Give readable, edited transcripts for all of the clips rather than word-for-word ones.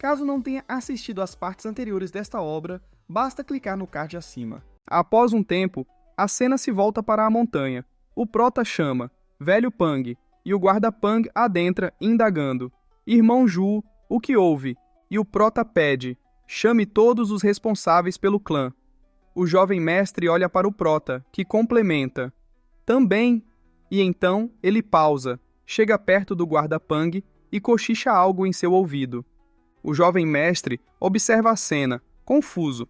Caso não tenha assistido às partes anteriores desta obra, basta clicar no card acima. Após um tempo, a cena se volta para a montanha. O prota chama, velho Pang, e o guarda Pang adentra, indagando. Irmão Ju, o que houve? E o prota pede, chame todos os responsáveis pelo clã. O jovem mestre olha para o prota, que complementa. Também. E então ele pausa, chega perto do guarda Pang e cochicha algo em seu ouvido. O jovem mestre observa a cena, confuso.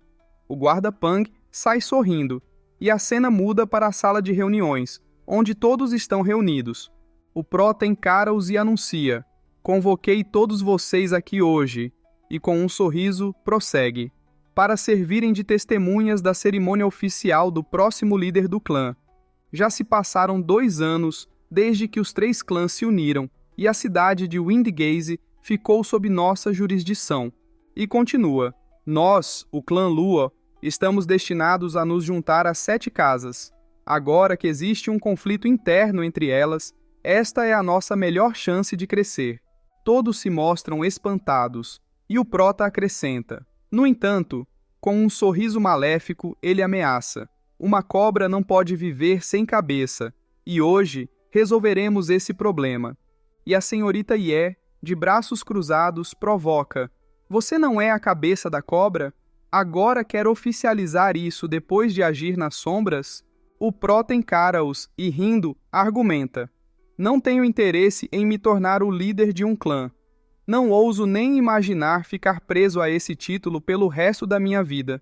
O guarda Pang sai sorrindo, e a cena muda para a sala de reuniões, onde todos estão reunidos. O prota encara-os e anuncia: convoquei todos vocês aqui hoje, e com um sorriso prossegue, para servirem de testemunhas da cerimônia oficial do próximo líder do clã. Já se passaram 2 anos desde que os 3 clãs se uniram, e a cidade de Windgate ficou sob nossa jurisdição. E continua: nós, o clã Lua, estamos destinados a nos juntar a 7 casas. Agora que existe um conflito interno entre elas, esta é a nossa melhor chance de crescer. Todos se mostram espantados, e o prota acrescenta. No entanto, com um sorriso maléfico, ele ameaça. Uma cobra não pode viver sem cabeça, e hoje resolveremos esse problema. E a senhorita Ye, de braços cruzados, provoca. Você não é a cabeça da cobra? Agora quer oficializar isso depois de agir nas sombras? O prota encara-os e, rindo, argumenta. Não tenho interesse em me tornar o líder de um clã. Não ouso nem imaginar ficar preso a esse título pelo resto da minha vida.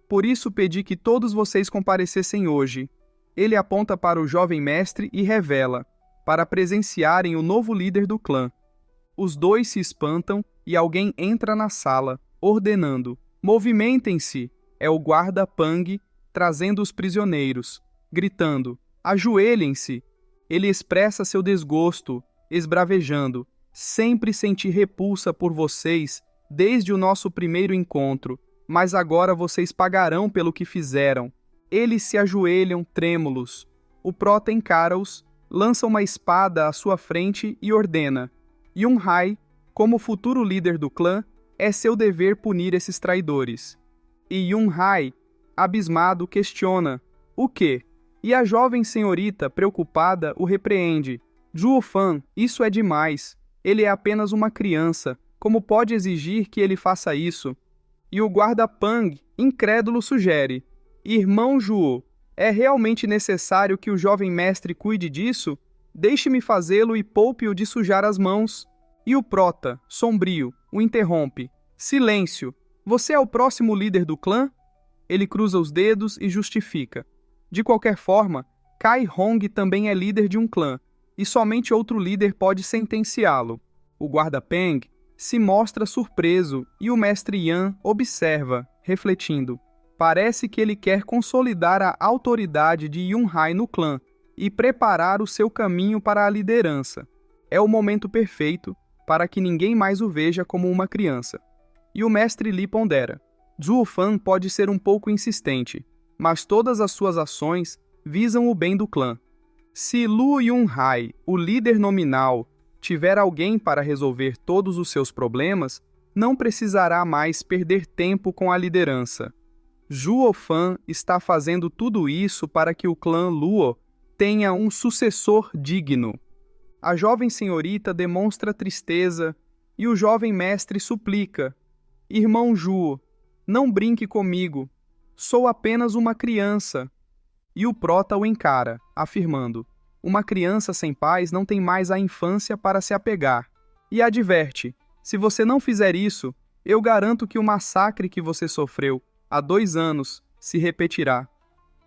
Por isso pedi que todos vocês comparecessem hoje. Ele aponta para o jovem mestre e revela, para presenciarem o novo líder do clã. Os 2 se espantam e alguém entra na sala, ordenando. Movimentem-se! É o guarda Pang trazendo os prisioneiros, gritando. Ajoelhem-se! Ele expressa seu desgosto, esbravejando. Sempre senti repulsa por vocês desde o nosso primeiro encontro, mas agora vocês pagarão pelo que fizeram. Eles se ajoelham trêmulos. O prota encara-os, lança uma espada à sua frente e ordena. Yun-hai, como futuro líder do clã, é seu dever punir esses traidores. E Yun-hai, abismado, questiona. O quê? E a jovem senhorita, preocupada, o repreende. Zhuofan, isso é demais. Ele é apenas uma criança. Como pode exigir que ele faça isso? E o guarda Pang, incrédulo, sugere. Irmão Zhuo, é realmente necessário que o jovem mestre cuide disso? Deixe-me fazê-lo e poupe-o de sujar as mãos. E o prota, sombrio, o interrompe. Silêncio! Você é o próximo líder do clã? Ele cruza os dedos e justifica. De qualquer forma, Kai Hong também é líder de um clã, e somente outro líder pode sentenciá-lo. O guarda Peng se mostra surpreso e o mestre Yan observa, refletindo. Parece que ele quer consolidar a autoridade de Yun-hai no clã e preparar o seu caminho para a liderança. É o momento perfeito para que ninguém mais o veja como uma criança. E o mestre Li pondera. Zhuofan pode ser um pouco insistente, mas todas as suas ações visam o bem do clã. Se Lu Yun-hai, o líder nominal, tiver alguém para resolver todos os seus problemas, não precisará mais perder tempo com a liderança. Zhuofan está fazendo tudo isso para que o clã Luo tenha um sucessor digno. A jovem senhorita demonstra tristeza e o jovem mestre suplica. Irmão Zhuo, não brinque comigo. Sou apenas uma criança. E o prota o encara, afirmando. Uma criança sem pais não tem mais a infância para se apegar. E adverte, se você não fizer isso, eu garanto que o massacre que você sofreu há 2 anos se repetirá.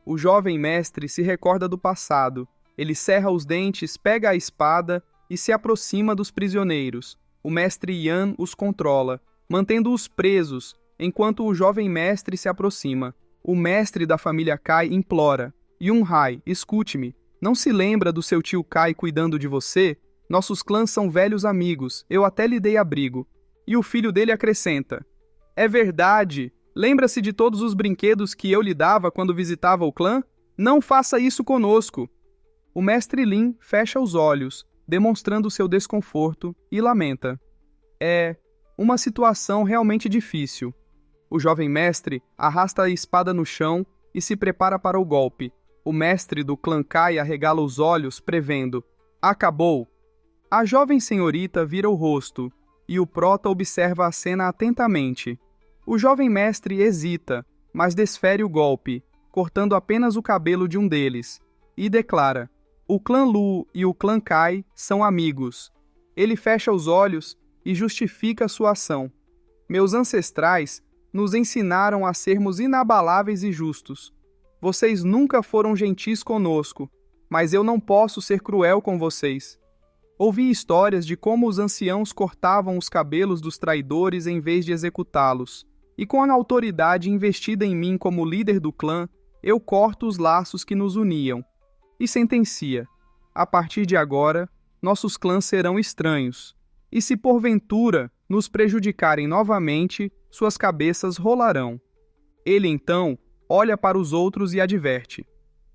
O jovem mestre se recorda do passado. Ele cerra os dentes, pega a espada e se aproxima dos prisioneiros. O mestre Yan os controla, mantendo-os presos, enquanto o jovem mestre se aproxima. O mestre da família Kai implora. Yun-hai, escute-me. Não se lembra do seu tio Kai cuidando de você? Nossos clãs são velhos amigos. Eu até lhe dei abrigo. E o filho dele acrescenta. É verdade. Lembra-se de todos os brinquedos que eu lhe dava quando visitava o clã? Não faça isso conosco. O mestre Lin fecha os olhos, demonstrando seu desconforto, e lamenta. uma situação realmente difícil. O jovem mestre arrasta a espada no chão e se prepara para o golpe. O mestre do clã Kai arregala os olhos, prevendo: acabou! A jovem senhorita vira o rosto, e o prota observa a cena atentamente. O jovem mestre hesita, mas desfere o golpe, cortando apenas o cabelo de um deles, e declara: o clã Lu e o clã Kai são amigos. Ele fecha os olhos e justifica sua ação. Meus ancestrais nos ensinaram a sermos inabaláveis e justos. Vocês nunca foram gentis conosco, mas eu não posso ser cruel com vocês. Ouvi histórias de como os anciãos cortavam os cabelos dos traidores em vez de executá-los, e com a autoridade investida em mim como líder do clã, eu corto os laços que nos uniam. E sentencia: a partir de agora, nossos clãs serão estranhos, e se porventura nos prejudicarem novamente, suas cabeças rolarão. Ele então olha para os outros e adverte: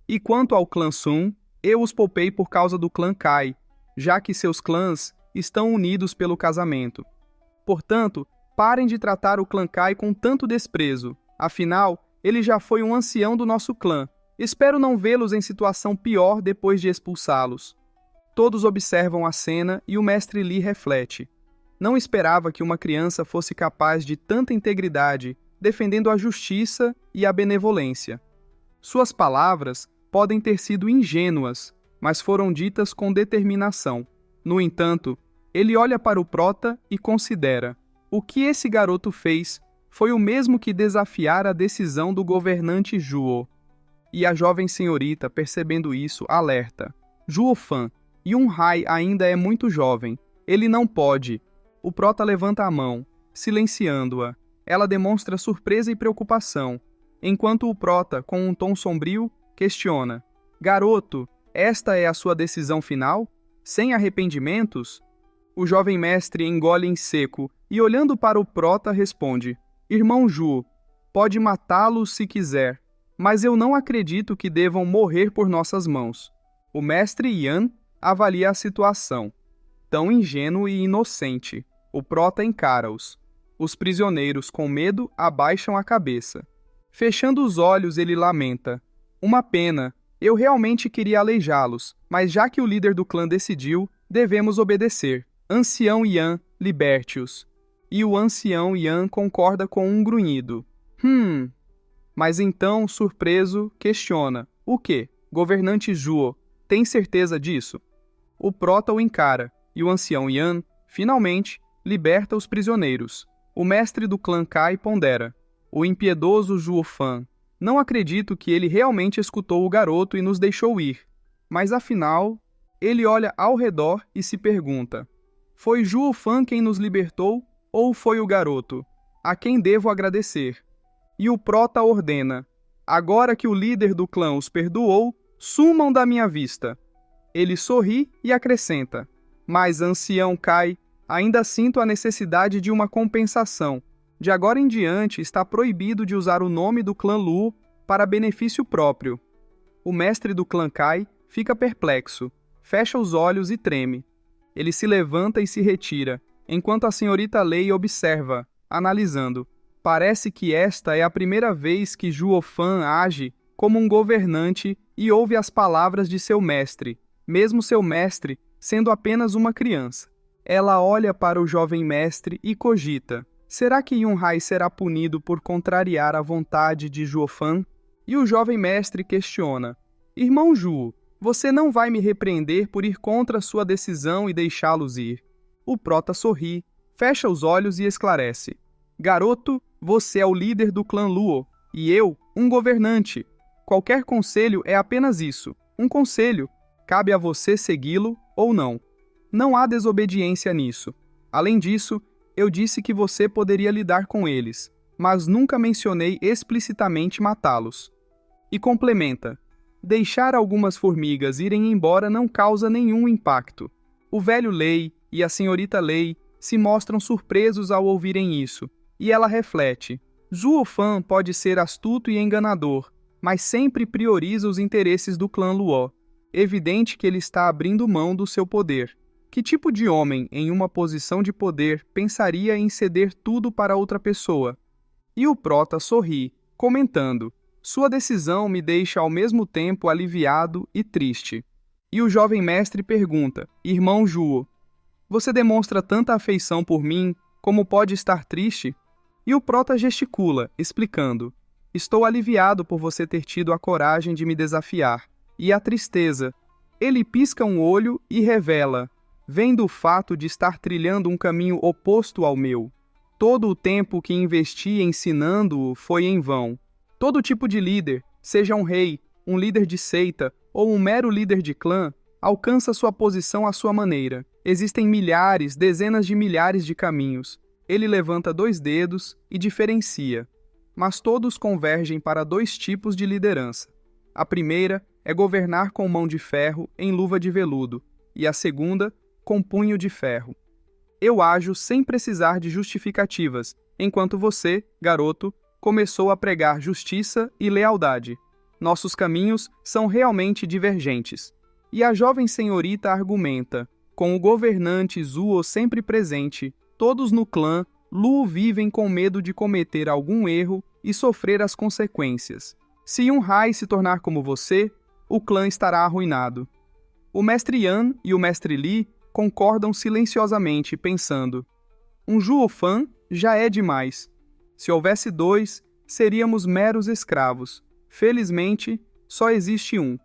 e quanto ao clã Sun, eu os poupei por causa do clã Kai, já que seus clãs estão unidos pelo casamento. Portanto, parem de tratar o clã Kai com tanto desprezo, afinal, ele já foi um ancião do nosso clã. Espero não vê-los em situação pior depois de expulsá-los. Todos observam a cena e o mestre Li reflete. Não esperava que uma criança fosse capaz de tanta integridade, defendendo a justiça e a benevolência. Suas palavras podem ter sido ingênuas, mas foram ditas com determinação. No entanto, ele olha para o prota e considera: o que esse garoto fez foi o mesmo que desafiar a decisão do governante Zhuo. E a jovem senhorita, percebendo isso, alerta: Zhuo Fan, Yunhai ainda é muito jovem. Ele não pode. O prota levanta a mão, silenciando-a. Ela demonstra surpresa e preocupação, enquanto o prota, com um tom sombrio, questiona: garoto, esta é a sua decisão final? Sem arrependimentos? O jovem mestre engole em seco e, olhando para o prota, responde: irmão Zhuo, pode matá-lo se quiser, mas eu não acredito que devam morrer por nossas mãos. O mestre Yan avalia a situação. Tão ingênuo e inocente. O prota encara-os. Os prisioneiros, com medo, abaixam a cabeça. Fechando os olhos, ele lamenta: uma pena, eu realmente queria aleijá-los, mas já que o líder do clã decidiu, devemos obedecer. Ancião Yan, liberte-os. E o ancião Yan concorda com um grunhido. Mas então, surpreso, questiona: o quê? Governante Zhuo, tem certeza disso? O prota o encara, e o ancião Yan, finalmente, liberta os prisioneiros. O mestre do clã Kai pondera: o impiedoso Zhuo Fan. Não acredito que ele realmente escutou o garoto e nos deixou ir. Mas afinal, ele olha ao redor e se pergunta: foi Zhuo Fan quem nos libertou ou foi o garoto? A quem devo agradecer? E o prota ordena: agora que o líder do clã os perdoou, sumam da minha vista. Ele sorri e acrescenta: mas, ancião Kai, ainda sinto a necessidade de uma compensação. De agora em diante está proibido de usar o nome do clã Lu para benefício próprio. O mestre do clã Kai fica perplexo, fecha os olhos e treme. Ele se levanta e se retira, enquanto a senhorita Lei observa, analisando. Parece que esta é a primeira vez que Zhuo Fan age como um governante e ouve as palavras de seu mestre, mesmo seu mestre sendo apenas uma criança. Ela olha para o jovem mestre e cogita: será que Yunhai será punido por contrariar a vontade de Zhuo Fan? E o jovem mestre questiona: irmão Zhuo, você não vai me repreender por ir contra sua decisão e deixá-los ir? O prota sorri, fecha os olhos e esclarece: garoto, você é o líder do clã Luo, e eu, um governante. Qualquer conselho é apenas isso, um conselho. Cabe a você segui-lo ou não. Não há desobediência nisso. Além disso, eu disse que você poderia lidar com eles, mas nunca mencionei explicitamente matá-los. E complementa: deixar algumas formigas irem embora não causa nenhum impacto. O velho Lei e a senhorita Lei se mostram surpresos ao ouvirem isso, e ela reflete: Zhuo Fan pode ser astuto e enganador, mas sempre prioriza os interesses do clã Luo. Evidente que ele está abrindo mão do seu poder. Que tipo de homem, em uma posição de poder, pensaria em ceder tudo para outra pessoa? E o prota sorri, comentando: sua decisão me deixa ao mesmo tempo aliviado e triste. E o jovem mestre pergunta: irmão Juo, você demonstra tanta afeição por mim, como pode estar triste? E o prota gesticula, explicando: estou aliviado por você ter tido a coragem de me desafiar. E a tristeza? Ele pisca um olho e revela: vem do fato de estar trilhando um caminho oposto ao meu. Todo o tempo que investi ensinando-o foi em vão. Todo tipo de líder, seja um rei, um líder de seita ou um mero líder de clã, alcança sua posição à sua maneira. Existem milhares, dezenas de milhares de caminhos. Ele levanta 2 dedos e diferencia. Mas todos convergem para 2 tipos de liderança. A primeira é governar com mão de ferro em luva de veludo, e a segunda, com punho de ferro. Eu ajo sem precisar de justificativas, enquanto você, garoto, começou a pregar justiça e lealdade. Nossos caminhos são realmente divergentes. E a jovem senhorita argumenta: com o governante Zuo sempre presente, todos no clã Lu vivem com medo de cometer algum erro e sofrer as consequências. Se Yunhai se tornar como você, o clã estará arruinado. O mestre Yan e o mestre Li concordam silenciosamente, pensando: um Zuo Fan já é demais. Se houvesse 2, seríamos meros escravos. Felizmente, só existe um.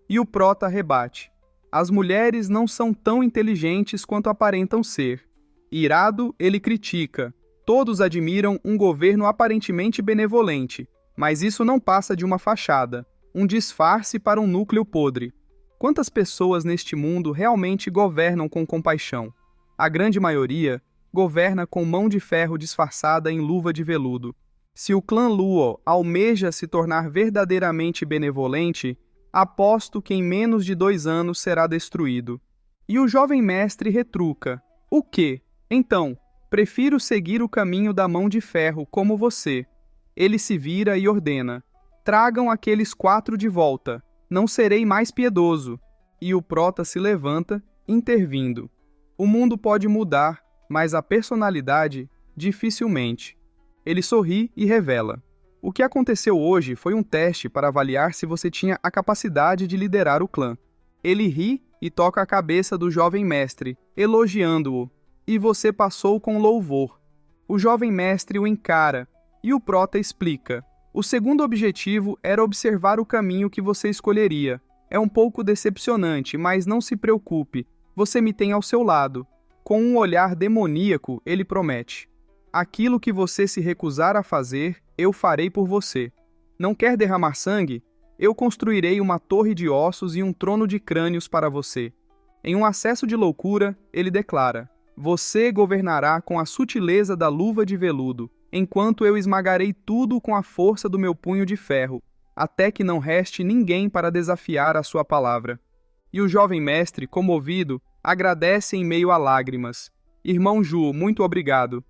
E o prota rebate: as mulheres não são tão inteligentes quanto aparentam ser. Irado, ele critica: todos admiram um governo aparentemente benevolente, mas isso não passa de uma fachada, um disfarce para um núcleo podre. Quantas pessoas neste mundo realmente governam com compaixão? A grande maioria governa com mão de ferro disfarçada em luva de veludo. Se o clã Luo almeja se tornar verdadeiramente benevolente, aposto que em menos de 2 anos será destruído. E o jovem mestre retruca: o quê? Então, prefiro seguir o caminho da mão de ferro como você. Ele se vira e ordena: tragam aqueles 4 de volta. Não serei mais piedoso. E o prota se levanta, intervindo: o mundo pode mudar, mas a personalidade, dificilmente. Ele sorri e revela: o que aconteceu hoje foi um teste para avaliar se você tinha a capacidade de liderar o clã. Ele ri e toca a cabeça do jovem mestre, elogiando-o. E você passou com louvor. O jovem mestre o encara, e o prota explica: o segundo objetivo era observar o caminho que você escolheria. É um pouco decepcionante, mas não se preocupe, você me tem ao seu lado. Com um olhar demoníaco, ele promete: aquilo que você se recusar a fazer, eu farei por você. Não quer derramar sangue? Eu construirei uma torre de ossos e um trono de crânios para você. Em um acesso de loucura, ele declara: você governará com a sutileza da luva de veludo, enquanto eu esmagarei tudo com a força do meu punho de ferro, até que não reste ninguém para desafiar a sua palavra. E o jovem mestre, comovido, agradece em meio a lágrimas: irmão Ju, muito obrigado.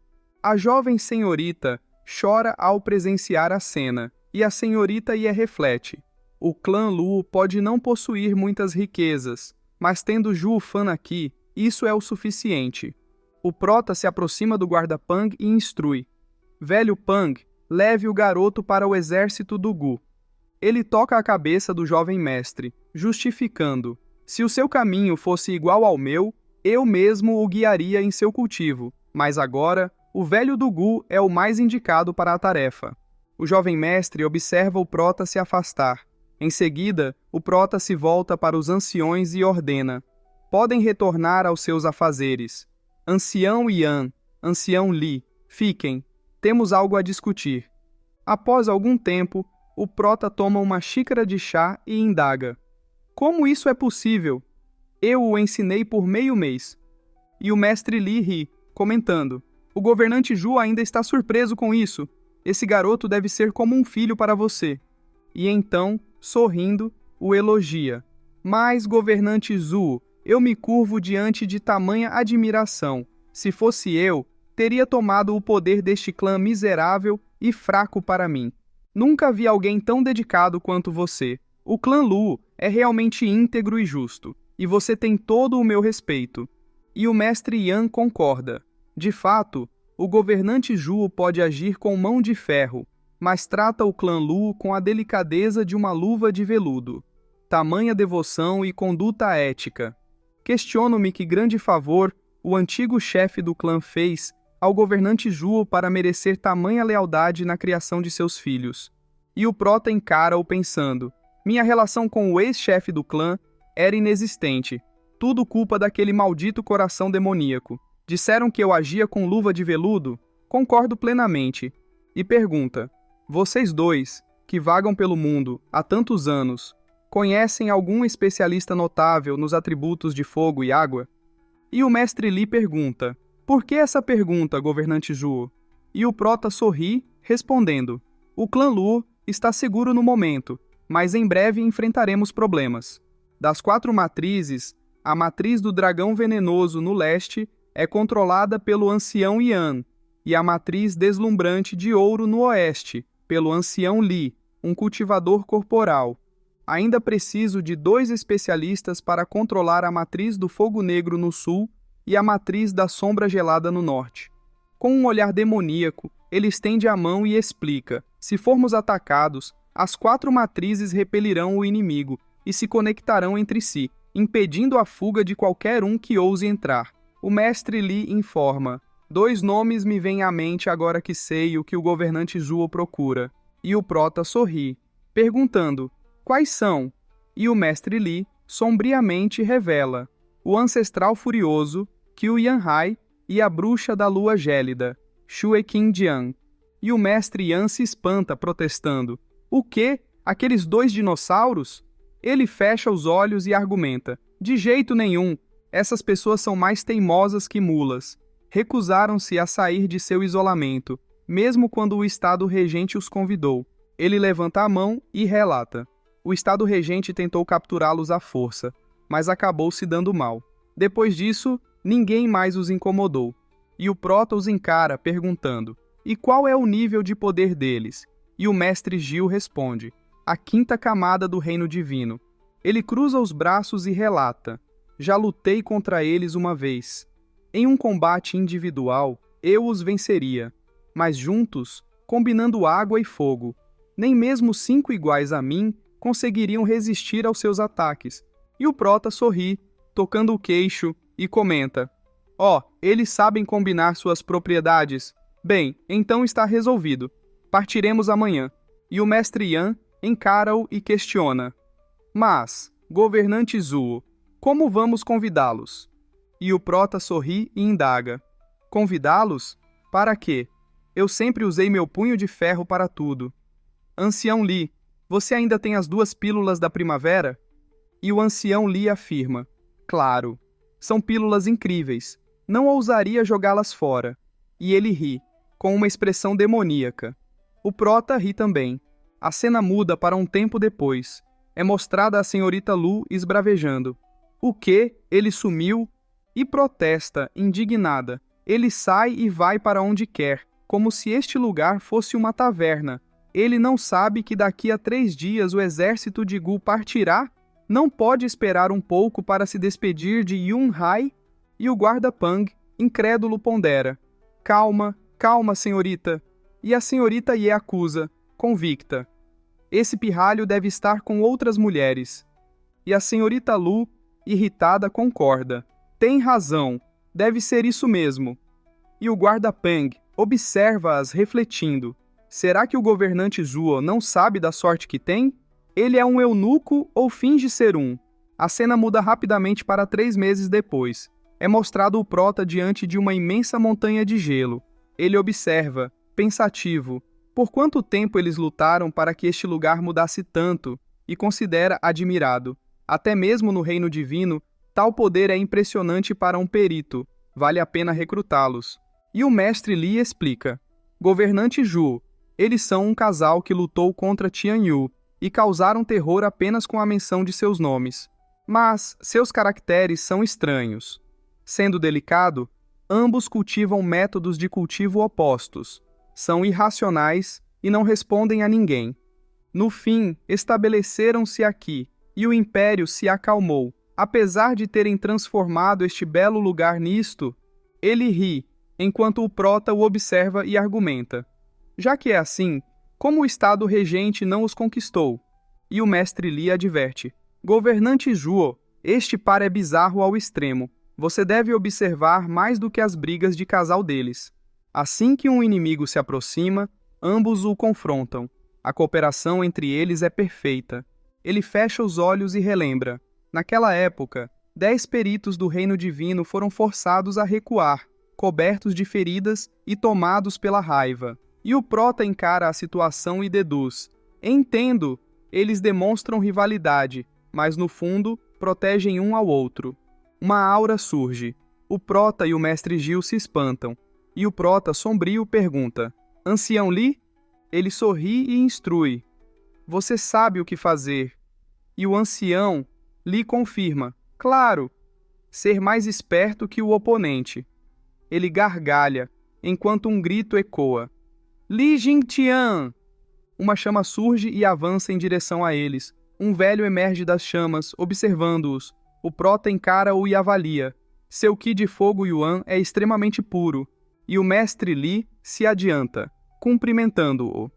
A jovem senhorita chora ao presenciar a cena, e a senhorita Ye reflete: o clã Lu pode não possuir muitas riquezas, mas tendo Ju Fan aqui, isso é o suficiente. O prota se aproxima do guarda Pang e instrui: velho Pang, leve o garoto para o exército do Gu. Ele toca a cabeça do jovem mestre, justificando: se o seu caminho fosse igual ao meu, eu mesmo o guiaria em seu cultivo, mas agora o velho do Gu é o mais indicado para a tarefa. O jovem mestre observa o prota se afastar. Em seguida, o prota se volta para os anciões e ordena: podem retornar aos seus afazeres. Ancião Yan, ancião Li, fiquem. Temos algo a discutir. Após algum tempo, o prota toma uma xícara de chá e indaga: como isso é possível? Eu o ensinei por meio mês. E o mestre Li ri, comentando: o governante Ju ainda está surpreso com isso. Esse garoto deve ser como um filho para você. E então, sorrindo, o elogia: mas, governante Zu, eu me curvo diante de tamanha admiração. Se fosse eu, teria tomado o poder deste clã miserável e fraco para mim. Nunca vi alguém tão dedicado quanto você. O clã Lu é realmente íntegro e justo, e você tem todo o meu respeito. E o mestre Yan concorda. De fato, o governante Zhuo pode agir com mão de ferro, mas trata o clã Lu com a delicadeza de uma luva de veludo. Tamanha devoção e conduta ética. Questiono-me que grande favor o antigo chefe do clã fez ao governante Zhuo para merecer tamanha lealdade na criação de seus filhos. E o prota encara-o pensando: minha relação com o ex-chefe do clã era inexistente. Tudo culpa daquele maldito coração demoníaco. Disseram que eu agia com luva de veludo? Concordo plenamente. E pergunta: vocês dois, que vagam pelo mundo há tantos anos, conhecem algum especialista notável nos atributos de fogo e água? E o mestre Li pergunta: por que essa pergunta, governante Zhuo? E o prota sorri, respondendo: o clã Lu está seguro no momento, mas em breve enfrentaremos problemas. Das 4 matrizes, a matriz do dragão venenoso no leste é controlada pelo ancião Yan, e a matriz deslumbrante de ouro no oeste, pelo ancião Li, um cultivador corporal. Ainda preciso de 2 especialistas para controlar a matriz do fogo negro no sul e a matriz da sombra gelada no norte. Com um olhar demoníaco, ele estende a mão e explica: se formos atacados, as 4 matrizes repelirão o inimigo e se conectarão entre si, impedindo a fuga de qualquer um que ouse entrar. O mestre Li informa: 2 nomes me vêm à mente agora que sei o que o governante Zhuo procura. E o prota sorri, perguntando: quais são? E o mestre Li sombriamente revela: o ancestral furioso, Qiu Yanhai, e a bruxa da lua gélida, Xue Qingjian. E o mestre Yan se espanta, protestando: o quê? Aqueles 2 dinossauros? Ele fecha os olhos e argumenta: de jeito nenhum, essas pessoas são mais teimosas que mulas. Recusaram-se a sair de seu isolamento, mesmo quando o Estado Regente os convidou. Ele levanta a mão e relata: o Estado Regente tentou capturá-los à força, mas acabou se dando mal. Depois disso, ninguém mais os incomodou. E o prota os encara, perguntando: e qual é o nível de poder deles? E o mestre Gil responde: a 5ª camada do reino divino. Ele cruza os braços e relata: já lutei contra eles uma vez. Em um combate individual, eu os venceria, mas juntos, combinando água e fogo, nem mesmo 5 iguais a mim conseguiriam resistir aos seus ataques. E o prota sorri, tocando o queixo, e comenta: eles sabem combinar suas propriedades. Bem, então está resolvido. Partiremos amanhã. E o mestre Yan encara-o e questiona: mas, governante Zhuo, como vamos convidá-los? E o prota sorri e indaga: convidá-los? Para quê? Eu sempre usei meu punho de ferro para tudo. Ancião Li, você ainda tem as 2 pílulas da primavera? E o ancião Li afirma: claro, são pílulas incríveis. Não ousaria jogá-las fora. E ele ri, com uma expressão demoníaca. O prota ri também. A cena muda para um tempo depois. É mostrada a senhorita Lu esbravejando: o quê? Ele sumiu? E protesta, indignada. Ele sai e vai para onde quer, como se este lugar fosse uma taverna. Ele não sabe que daqui a 3 dias o exército de Gu partirá? Não pode esperar um pouco para se despedir de Yun Hai? E o guarda Pang, incrédulo, pondera: calma, calma, senhorita. E a senhorita Ye acusa, convicta: esse pirralho deve estar com outras mulheres. E a senhorita Lu, irritada, concorda: tem razão, deve ser isso mesmo. E o guarda Pang observa-as refletindo: será que o governante Zhuo não sabe da sorte que tem? Ele é um eunuco ou finge ser um? A cena muda rapidamente para 3 meses depois. É mostrado o prota diante de uma imensa montanha de gelo. Ele observa, pensativo, por quanto tempo eles lutaram para que este lugar mudasse tanto, e considera admirado. Até mesmo no reino divino, tal poder é impressionante para um perito. Vale a pena recrutá-los. E o mestre Li explica: governante Zhu, eles são um casal que lutou contra Tian Yu e causaram terror apenas com a menção de seus nomes. Mas seus caracteres são estranhos. Sendo delicado, ambos cultivam métodos de cultivo opostos. São irracionais e não respondem a ninguém. No fim, estabeleceram-se aqui, e o império se acalmou, Apesar de terem transformado este belo lugar nisto, ele ri, enquanto o prota o observa e argumenta. Já que é assim, como o Estado regente não os conquistou? E o mestre Li adverte. Governante Zhuo, este par é bizarro ao extremo. Você deve observar mais do que as brigas de casal deles. Assim que um inimigo se aproxima, ambos o confrontam. A cooperação entre eles é perfeita. Ele fecha os olhos e relembra. Naquela época, 10 peritos do reino divino foram forçados a recuar, cobertos de feridas e tomados pela raiva. E o prota encara a situação e deduz. Entendo, eles demonstram rivalidade, mas no fundo, protegem um ao outro. Uma aura surge. O prota e o mestre Gil se espantam. E o prota, sombrio, pergunta: Ancião Li? Ele sorri e instrui. Você sabe o que fazer. E o ancião Li confirma. Claro, ser mais esperto que o oponente. Ele gargalha, enquanto um grito ecoa. Li Jingtian! Uma chama surge e avança em direção a eles. Um velho emerge das chamas, observando-os. O prota encara-o e avalia. Seu ki de fogo yuan é extremamente puro. E o mestre Li se adianta, cumprimentando-o.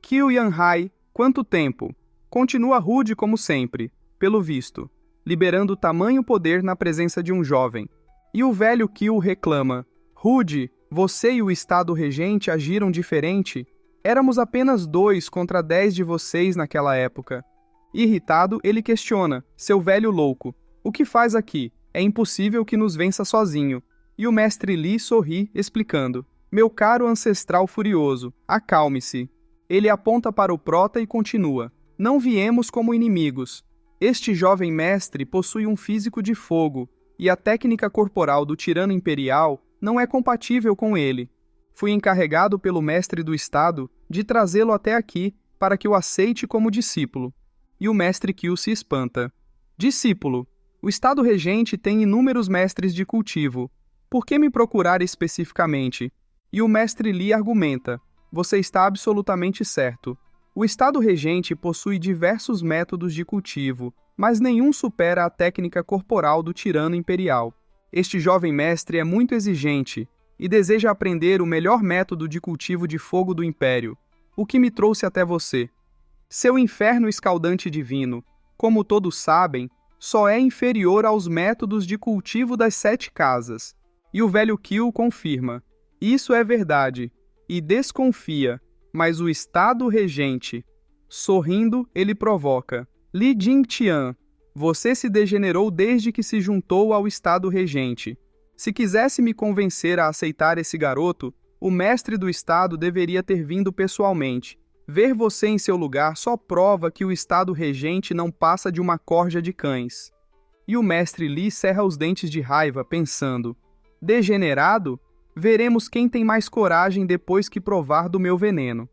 Qiu Yanhai, quanto tempo? Continua rude como sempre, pelo visto, liberando tamanho poder na presença de um jovem. E o velho Qiu reclama. Rude, você e o Estado regente agiram diferente? Éramos apenas 2 contra 10 de vocês naquela época. Irritado, ele questiona, seu velho louco. O que faz aqui? É impossível que nos vença sozinho. E o mestre Li sorri, explicando. Meu caro ancestral furioso, acalme-se. Ele aponta para o prota e continua. Não viemos como inimigos. Este jovem mestre possui um físico de fogo, e a técnica corporal do tirano imperial não é compatível com ele. Fui encarregado pelo mestre do Estado de trazê-lo até aqui para que o aceite como discípulo. E o mestre Qiu se espanta. Discípulo, o Estado regente tem inúmeros mestres de cultivo. Por que me procurar especificamente? E o mestre Li argumenta. Você está absolutamente certo. O Estado regente possui diversos métodos de cultivo, mas nenhum supera a técnica corporal do tirano imperial. Este jovem mestre é muito exigente e deseja aprender o melhor método de cultivo de fogo do Império, o que me trouxe até você. Seu inferno escaldante divino, como todos sabem, só é inferior aos métodos de cultivo das 7 casas. E o velho Qiu confirma. Isso é verdade, e desconfia, mas o Estado regente. Sorrindo, ele provoca. Li Jingtian, você se degenerou desde que se juntou ao Estado regente. Se quisesse me convencer a aceitar esse garoto, o mestre do Estado deveria ter vindo pessoalmente. Ver você em seu lugar só prova que o Estado regente não passa de uma corja de cães. E o mestre Li cerra os dentes de raiva, pensando. Degenerado? Veremos quem tem mais coragem depois que provar do meu veneno.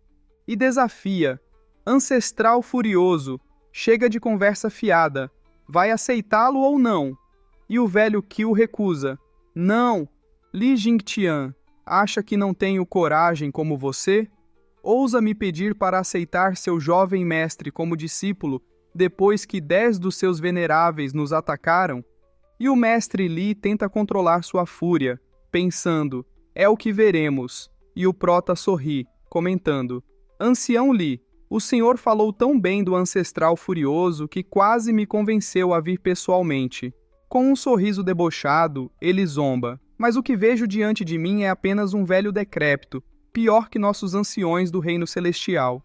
E desafia. Ancestral furioso, chega de conversa fiada. Vai aceitá-lo ou não? E o velho Qiu recusa. Não. Li Jingtian, acha que não tenho coragem como você? Ousa me pedir para aceitar seu jovem mestre como discípulo depois que 10 dos seus veneráveis nos atacaram? E o mestre Li tenta controlar sua fúria, pensando, é o que veremos. E o prota sorri, comentando, Ancião Li, o senhor falou tão bem do ancestral furioso que quase me convenceu a vir pessoalmente. Com um sorriso debochado, ele zomba, mas o que vejo diante de mim é apenas um velho decrépito, pior que nossos anciões do reino celestial.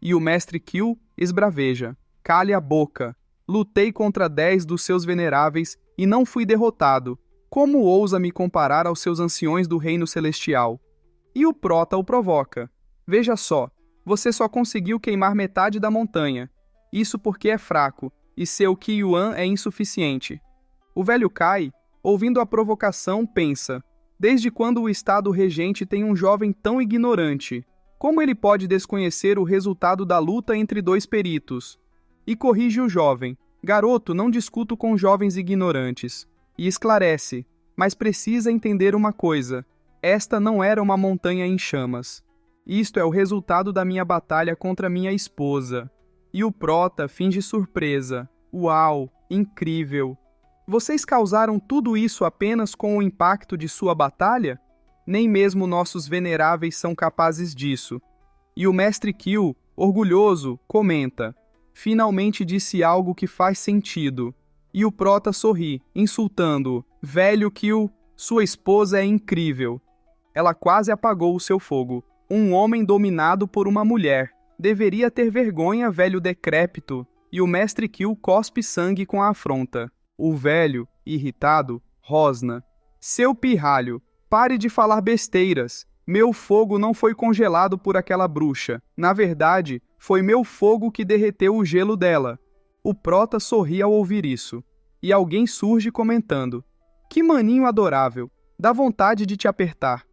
E o mestre Qiu esbraveja. Cale a boca. Lutei contra 10 dos seus veneráveis e não fui derrotado. Como ousa me comparar aos seus anciões do reino celestial? E o prota o provoca. Veja só, você só conseguiu queimar metade da montanha. Isso porque é fraco, e seu Qi Yuan é insuficiente. O velho Kai, ouvindo a provocação, pensa. Desde quando o Estado regente tem um jovem tão ignorante? Como ele pode desconhecer o resultado da luta entre 2 peritos? E corrige o jovem. Garoto, não discuto com jovens ignorantes. E esclarece. Mas precisa entender uma coisa. Esta não era uma montanha em chamas. Isto é o resultado da minha batalha contra minha esposa. E o prota finge surpresa. Uau, incrível! Vocês causaram tudo isso apenas com o impacto de sua batalha? Nem mesmo nossos veneráveis são capazes disso. E o mestre Kill, orgulhoso, comenta: finalmente disse algo que faz sentido. E o prota sorri, insultando-o: velho Kill, sua esposa é incrível. Ela quase apagou o seu fogo. Um homem dominado por uma mulher. Deveria ter vergonha, velho decrépito. E o mestre Kill cospe sangue com a afronta. O velho, irritado, rosna: seu pirralho, pare de falar besteiras. Meu fogo não foi congelado por aquela bruxa. Na verdade, foi meu fogo que derreteu o gelo dela. O prota sorri ao ouvir isso. E alguém surge comentando: que maninho adorável, dá vontade de te apertar.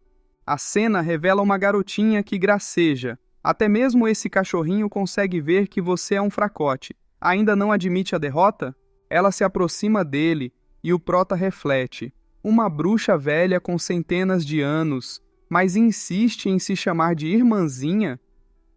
A cena revela uma garotinha que graceja. Até mesmo esse cachorrinho consegue ver que você é um fracote. Ainda não admite a derrota? Ela se aproxima dele e o prota reflete. Uma bruxa velha com centenas de anos, mas insiste em se chamar de irmãzinha?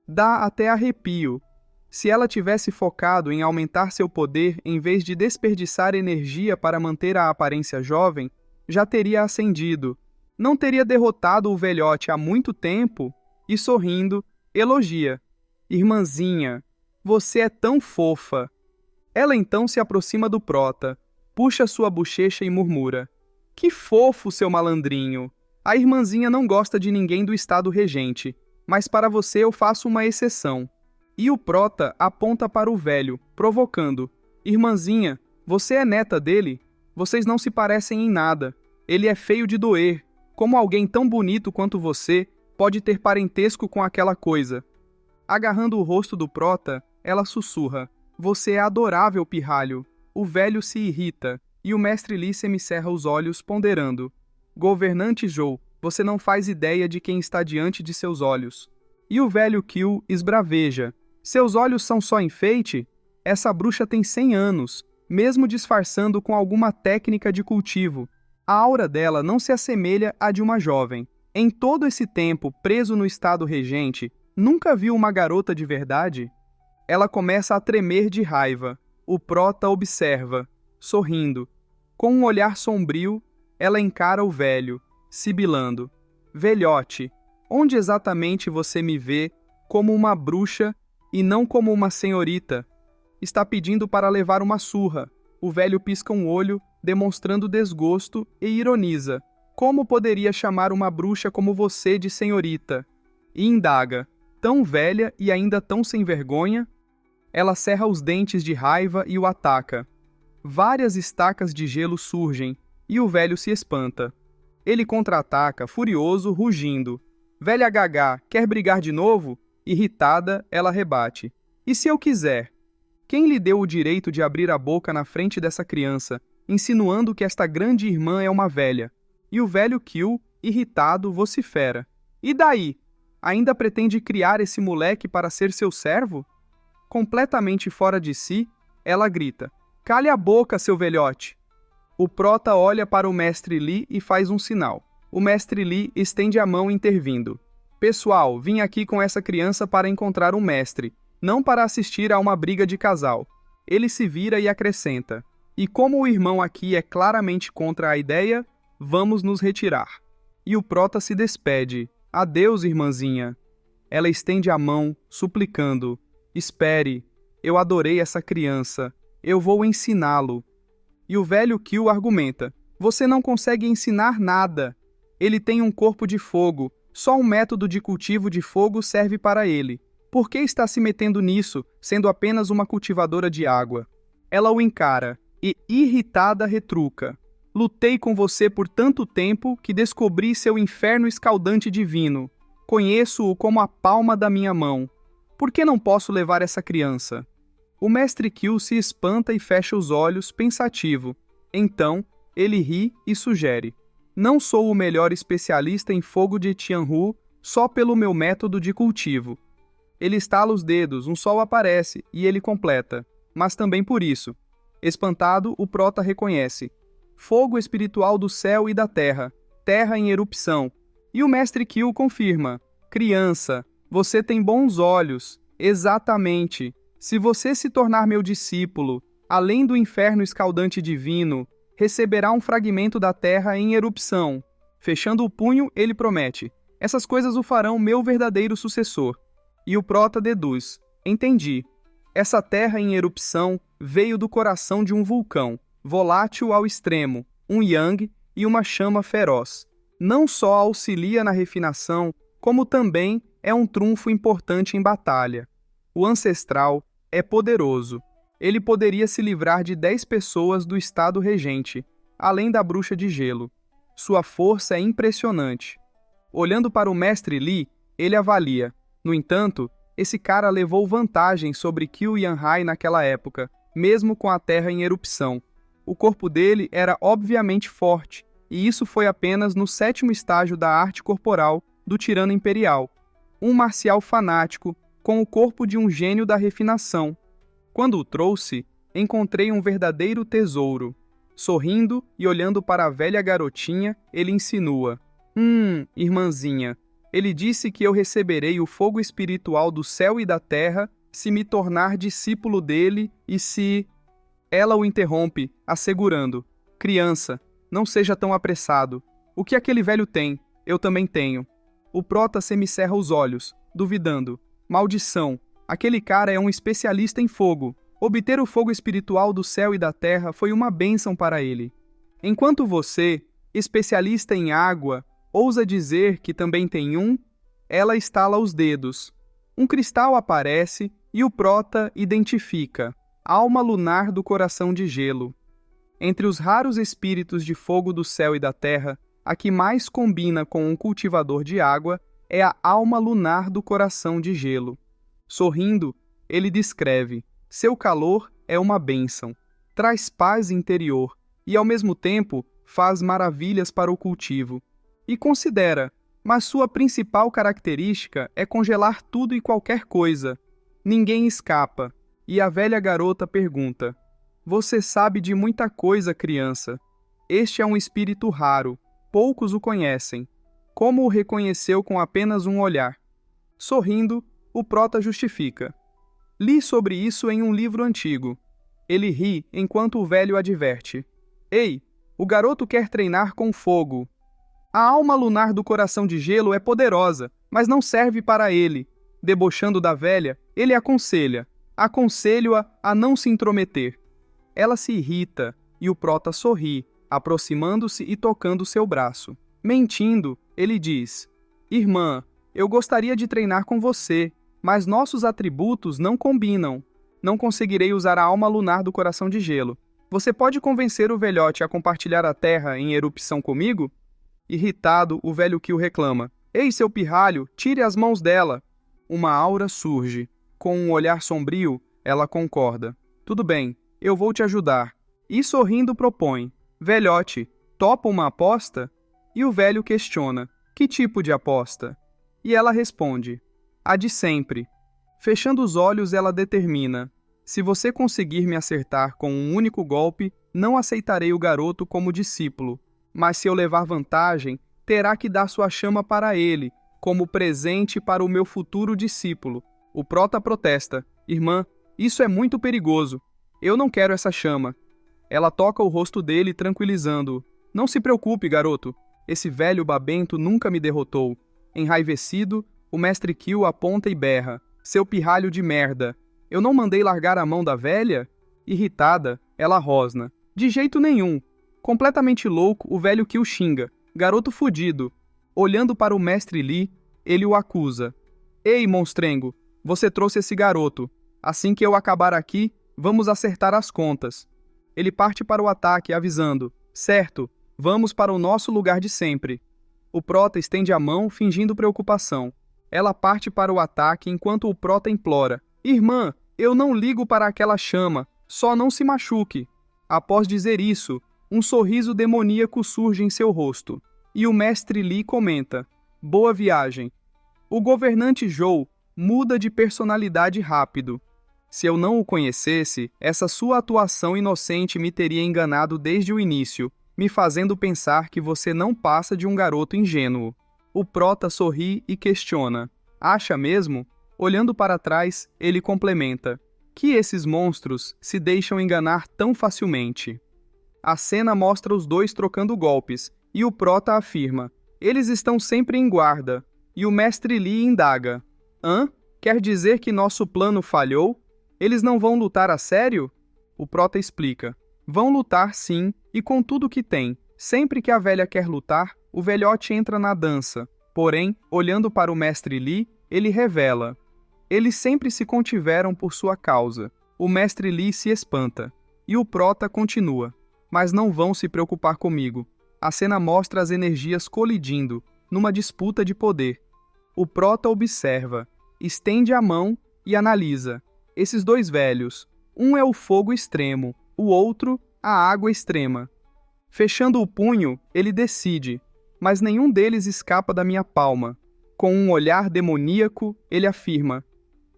Dá até arrepio. Se ela tivesse focado em aumentar seu poder em vez de desperdiçar energia para manter a aparência jovem, já teria ascendido. Não teria derrotado o velhote há muito tempo? E sorrindo, elogia: irmãzinha, você é tão fofa. Ela então se aproxima do prota, puxa sua bochecha e murmura: que fofo, seu malandrinho. A irmãzinha não gosta de ninguém do estado regente, mas para você eu faço uma exceção. E o prota aponta para o velho, provocando: irmãzinha, você é neta dele? Vocês não se parecem em nada. Ele é feio de doer. Como alguém tão bonito quanto você pode ter parentesco com aquela coisa? Agarrando o rosto do prota, ela sussurra: você é adorável, pirralho. O velho se irrita, e o mestre Li semicerra os olhos, ponderando: governante Zhou, você não faz ideia de quem está diante de seus olhos. E o velho Kill esbraveja: seus olhos são só enfeite? Essa bruxa tem 100 anos, mesmo disfarçando com alguma técnica de cultivo. A aura dela não se assemelha à de uma jovem. Em todo esse tempo preso no estado regente, nunca viu uma garota de verdade? Ela começa a tremer de raiva. O prota observa, sorrindo. Com um olhar sombrio, ela encara o velho, sibilando: velhote, onde exatamente você me vê como uma bruxa e não como uma senhorita? Está pedindo para levar uma surra. O velho pisca um olho, demonstrando desgosto, e ironiza: como poderia chamar uma bruxa como você de senhorita? E indaga: tão velha e ainda tão sem vergonha? Ela cerra os dentes de raiva e o ataca. Várias estacas de gelo surgem, e o velho se espanta. Ele contra-ataca, furioso, rugindo: velha gagá, quer brigar de novo? Irritada, ela rebate: e se eu quiser? Quem lhe deu o direito de abrir a boca na frente dessa criança, insinuando que esta grande irmã é uma velha? E o velho Kill, irritado, vocifera: e daí? Ainda pretende criar esse moleque para ser seu servo? Completamente fora de si, ela grita: cale a boca, seu velhote! O prota olha para o mestre Li e faz um sinal. O mestre Li estende a mão intervindo: pessoal, vim aqui com essa criança para encontrar um mestre, não para assistir a uma briga de casal. Ele se vira e acrescenta: e como o irmão aqui é claramente contra a ideia, vamos nos retirar. E o prota se despede: adeus, irmãzinha. Ela estende a mão, suplicando: espere, eu adorei essa criança, eu vou ensiná-lo. E o velho Kill argumenta: você não consegue ensinar nada. Ele tem um corpo de fogo, só um método de cultivo de fogo serve para ele. Por que está se metendo nisso, sendo apenas uma cultivadora de água? Ela o encara e, irritada, retruca: lutei com você por tanto tempo que descobri seu inferno escaldante divino. Conheço-o como a palma da minha mão. Por que não posso levar essa criança? O mestre Kill se espanta e fecha os olhos, pensativo. Então, ele ri e sugere: não sou o melhor especialista em fogo de Tianhu só pelo meu método de cultivo. Ele estala os dedos, um sol aparece, e ele completa: mas também por isso. Espantado, o prota reconhece: fogo espiritual do céu e da terra, terra em erupção. E o mestre Kill confirma: criança, você tem bons olhos. Exatamente. Se você se tornar meu discípulo, além do inferno escaldante divino, receberá um fragmento da terra em erupção. Fechando o punho, ele promete: essas coisas o farão meu verdadeiro sucessor. E o Prota deduz: entendi. Essa terra em erupção veio do coração de um vulcão, volátil ao extremo, um yang e uma chama feroz. Não só auxilia na refinação, como também é um trunfo importante em batalha. O ancestral é poderoso. Ele poderia se livrar de 10 pessoas do estado regente, além da bruxa de gelo. Sua força é impressionante. Olhando para o mestre Li, ele avalia: no entanto, esse cara levou vantagem sobre Qiu Yanhai naquela época, mesmo com a terra em erupção. O corpo dele era obviamente forte, e isso foi apenas no 7º estágio da arte corporal do tirano imperial. Um marcial fanático, com o corpo de um gênio da refinação. Quando o trouxe, encontrei um verdadeiro tesouro. Sorrindo e olhando para a velha garotinha, ele insinua: irmãzinha, ele disse que eu receberei o fogo espiritual do céu e da terra se me tornar discípulo dele e se... Ela o interrompe, assegurando: criança, não seja tão apressado. O que aquele velho tem, eu também tenho. O Prota semicerra os olhos, duvidando: maldição, aquele cara é um especialista em fogo. Obter o fogo espiritual do céu e da terra foi uma bênção para ele. Enquanto você, especialista em água, ousa dizer que também tem um, ela estala os dedos. Um cristal aparece e o Prota identifica: alma lunar do coração de gelo. Entre os raros espíritos de fogo do céu e da terra, a que mais combina com um cultivador de água é a alma lunar do coração de gelo. Sorrindo, ele descreve: seu calor é uma bênção, traz paz interior e, ao mesmo tempo, faz maravilhas para o cultivo. E considera: mas sua principal característica é congelar tudo e qualquer coisa. Ninguém escapa. E a velha garota pergunta: você sabe de muita coisa, criança. Este é um espírito raro. Poucos o conhecem. Como o reconheceu com apenas um olhar? Sorrindo, o Prota justifica: li sobre isso em um livro antigo. Ele ri enquanto o velho adverte: ei, o garoto quer treinar com fogo. A alma lunar do coração de gelo é poderosa, mas não serve para ele. Debochando da velha, ele aconselha: aconselho-a a não se intrometer. Ela se irrita e o Prota sorri, aproximando-se e tocando seu braço. Mentindo, ele diz: irmã, eu gostaria de treinar com você, mas nossos atributos não combinam. Não conseguirei usar a alma lunar do coração de gelo. Você pode convencer o velhote a compartilhar a terra em erupção comigo? Irritado, o velho Qiu reclama: ei, seu pirralho, tire as mãos dela. Uma aura surge. Com um olhar sombrio, ela concorda: tudo bem, eu vou te ajudar. E sorrindo propõe: velhote, topa uma aposta? E o velho questiona: que tipo de aposta? E ela responde: a de sempre. Fechando os olhos, ela determina: se você conseguir me acertar com um único golpe, não aceitarei o garoto como discípulo. Mas se eu levar vantagem, terá que dar sua chama para ele, como presente para o meu futuro discípulo. O Prota protesta: irmã, isso é muito perigoso. Eu não quero essa chama. Ela toca o rosto dele, tranquilizando-o: não se preocupe, garoto. Esse velho babento nunca me derrotou. Enraivecido, o mestre Qiu aponta e berra: seu pirralho de merda. Eu não mandei largar a mão da velha? Irritada, ela rosna: de jeito nenhum. Completamente louco, o velho Qiu xinga: garoto fudido. Olhando para o mestre Li, ele o acusa: ei, monstrengo, você trouxe esse garoto. Assim que eu acabar aqui, vamos acertar as contas. Ele parte para o ataque, avisando: certo, vamos para o nosso lugar de sempre. O Prota estende a mão, fingindo preocupação. Ela parte para o ataque enquanto o Prota implora: irmã, eu não ligo para aquela chama, só não se machuque. Após dizer isso, um sorriso demoníaco surge em seu rosto, e o mestre Li comenta: boa viagem. O governante Zhou muda de personalidade rápido. Se eu não o conhecesse, essa sua atuação inocente me teria enganado desde o início, me fazendo pensar que você não passa de um garoto ingênuo. O Prota sorri e questiona: acha mesmo? Olhando para trás, ele complementa: que esses monstros se deixam enganar tão facilmente. A cena mostra os dois trocando golpes, e o prota afirma: eles estão sempre em guarda. E o mestre Li indaga: hã? Quer dizer que nosso plano falhou? Eles não vão lutar a sério? O prota explica: vão lutar sim, e com tudo que tem. Sempre que a velha quer lutar, o velhote entra na dança. Porém, olhando para o mestre Li, ele revela: eles sempre se contiveram por sua causa. O mestre Li se espanta. E o prota continua: mas não vão se preocupar comigo. A cena mostra as energias colidindo, numa disputa de poder. O prota observa, estende a mão e analisa. Esses dois velhos, um é o fogo extremo, o outro, a água extrema. Fechando o punho, ele decide, mas nenhum deles escapa da minha palma. Com um olhar demoníaco, ele afirma: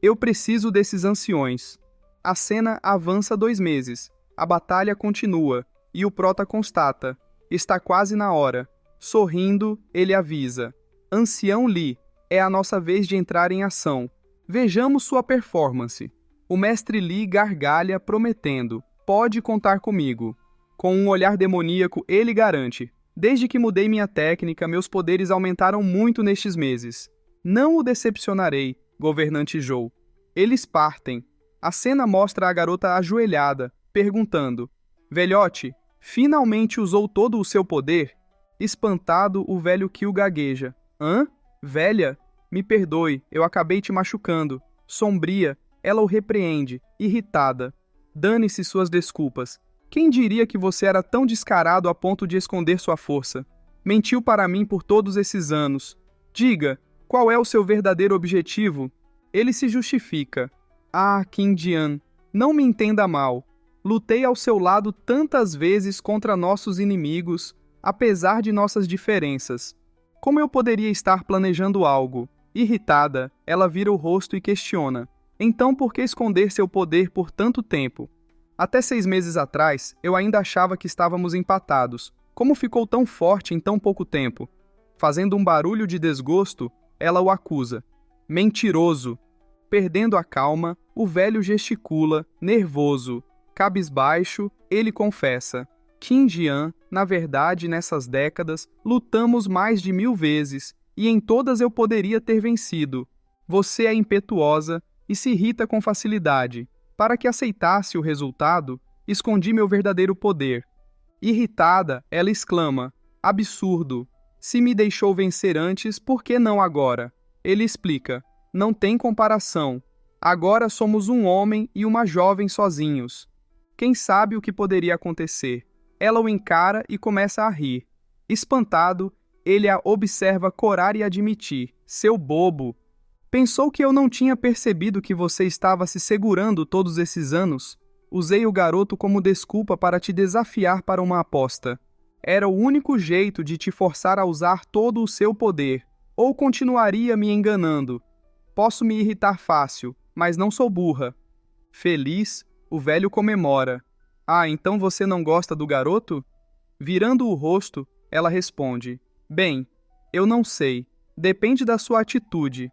eu preciso desses anciões. A cena avança 2 meses. A batalha continua, e o prota constata: está quase na hora. Sorrindo, ele avisa: Ancião Li, é a nossa vez de entrar em ação. Vejamos sua performance. O mestre Li gargalha, prometendo: pode contar comigo. Com um olhar demoníaco, ele garante: desde que mudei minha técnica, meus poderes aumentaram muito nestes meses. Não o decepcionarei, governante Zhou. Eles partem. A cena mostra a garota ajoelhada, perguntando: velhote, finalmente usou todo o seu poder? Espantado, o velho Kill gagueja: hã? Velha? Me perdoe, eu acabei te machucando. Sombria, ela o repreende, irritada: dane-se suas desculpas. Quem diria que você era tão descarado a ponto de esconder sua força? Mentiu para mim por todos esses anos. Diga, qual é o seu verdadeiro objetivo? Ele se justifica: ah, Qin Jian, não me entenda mal. Lutei ao seu lado tantas vezes contra nossos inimigos, apesar de nossas diferenças. Como eu poderia estar planejando algo? Irritada, ela vira o rosto e questiona: então por que esconder seu poder por tanto tempo? Até 6 meses atrás, eu ainda achava que estávamos empatados. Como ficou tão forte em tão pouco tempo? Fazendo um barulho de desgosto, ela o acusa: mentiroso. Perdendo a calma, o velho gesticula, nervoso. Cabisbaixo, ele confessa: Qin Jian, na verdade, nessas décadas, lutamos mais de 1000 vezes, e em todas eu poderia ter vencido. Você é impetuosa e se irrita com facilidade. Para que aceitasse o resultado, escondi meu verdadeiro poder. Irritada, ela exclama: absurdo! Se me deixou vencer antes, por que não agora? Ele explica: não tem comparação. Agora somos um homem e uma jovem sozinhos. Quem sabe o que poderia acontecer? Ela o encara e começa a rir. Espantado, ele a observa corar e admitir: seu bobo! Pensou que eu não tinha percebido que você estava se segurando todos esses anos? Usei o garoto como desculpa para te desafiar para uma aposta. Era o único jeito de te forçar a usar todo o seu poder. Ou continuaria me enganando? Posso me irritar fácil, mas não sou burra. Feliz, o velho comemora. Ah, então você não gosta do garoto? Virando o rosto, ela responde: bem, eu não sei. Depende da sua atitude.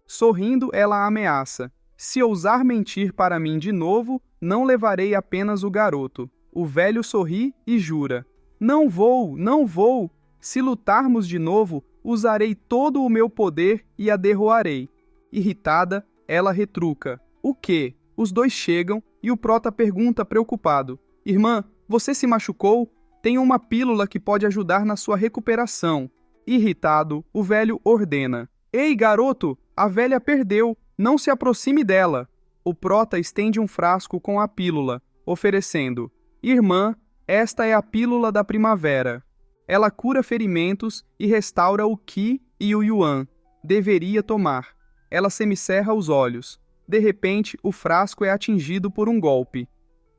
Sorrindo, ela ameaça: se ousar mentir para mim de novo, não levarei apenas o garoto. O velho sorri e jura: não vou, não vou. Se lutarmos de novo, usarei todo o meu poder e a derroarei. Irritada, ela retruca: o quê? Os dois chegam e o prota pergunta preocupado: irmã, você se machucou? Tenho uma pílula que pode ajudar na sua recuperação. Irritado, o velho ordena: ei, garoto, a velha perdeu, não se aproxime dela. O prota estende um frasco com a pílula, oferecendo: irmã, esta é a pílula da primavera. Ela cura ferimentos e restaura o Qi e o Yuan. Deveria tomar. Ela semicerra os olhos. De repente, o frasco é atingido por um golpe.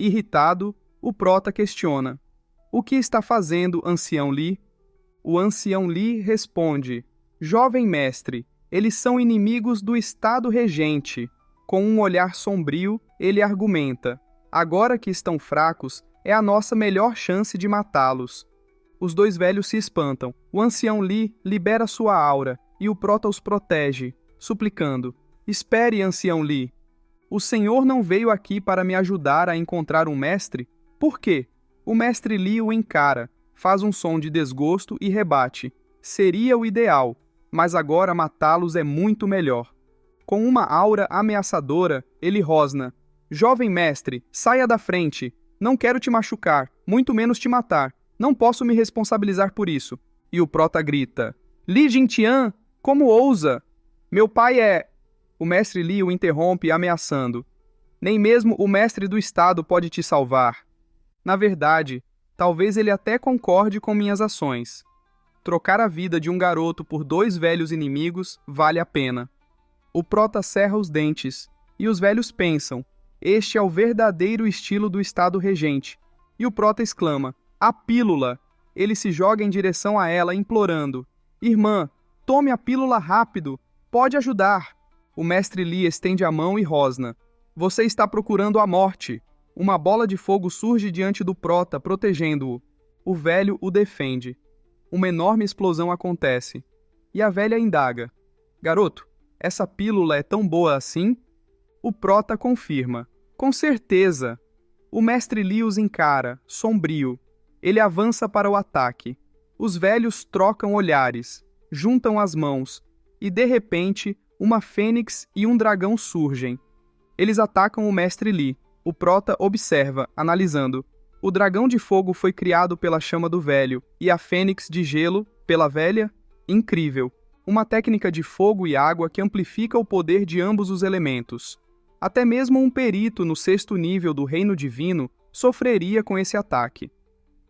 Irritado, o prota questiona: o que está fazendo, ancião Li? O ancião Li responde: jovem mestre, eles são inimigos do Estado Regente. Com um olhar sombrio, ele argumenta: agora que estão fracos, é a nossa melhor chance de matá-los. Os dois velhos se espantam. O ancião Li libera sua aura e o prota os protege, suplicando: espere, ancião Li. O senhor não veio aqui para me ajudar a encontrar um mestre? Por quê? O mestre Li o encara, faz um som de desgosto e rebate. Seria o ideal, mas agora matá-los é muito melhor. Com uma aura ameaçadora, ele rosna. Jovem mestre, saia da frente. Não quero te machucar, muito menos te matar. Não posso me responsabilizar por isso. E o prota grita. Li Jintian, como ousa? Meu pai é... O mestre Li o interrompe ameaçando. Nem mesmo o mestre do estado pode te salvar. Na verdade, talvez ele até concorde com minhas ações. Trocar a vida de um garoto por 2 velhos inimigos vale a pena. O prota cerra os dentes, e os velhos pensam, este é o verdadeiro estilo do estado regente. E o prota exclama, a pílula! Ele se joga em direção a ela, implorando, irmã, tome a pílula rápido, pode ajudar. O mestre Li estende a mão e rosna. Você está procurando a morte. Uma bola de fogo surge diante do prota, protegendo-o. O velho o defende. Uma enorme explosão acontece. E a velha indaga. Garoto, essa pílula é tão boa assim? O prota confirma. Com certeza. O mestre Li os encara, sombrio. Ele avança para o ataque. Os velhos trocam olhares, juntam as mãos, e de repente, uma fênix e um dragão surgem. Eles atacam o mestre Li. O prota observa, analisando. O dragão de fogo foi criado pela chama do velho, e a fênix de gelo, pela velha? Incrível. Uma técnica de fogo e água que amplifica o poder de ambos os elementos. Até mesmo um perito no 6º nível do reino divino sofreria com esse ataque.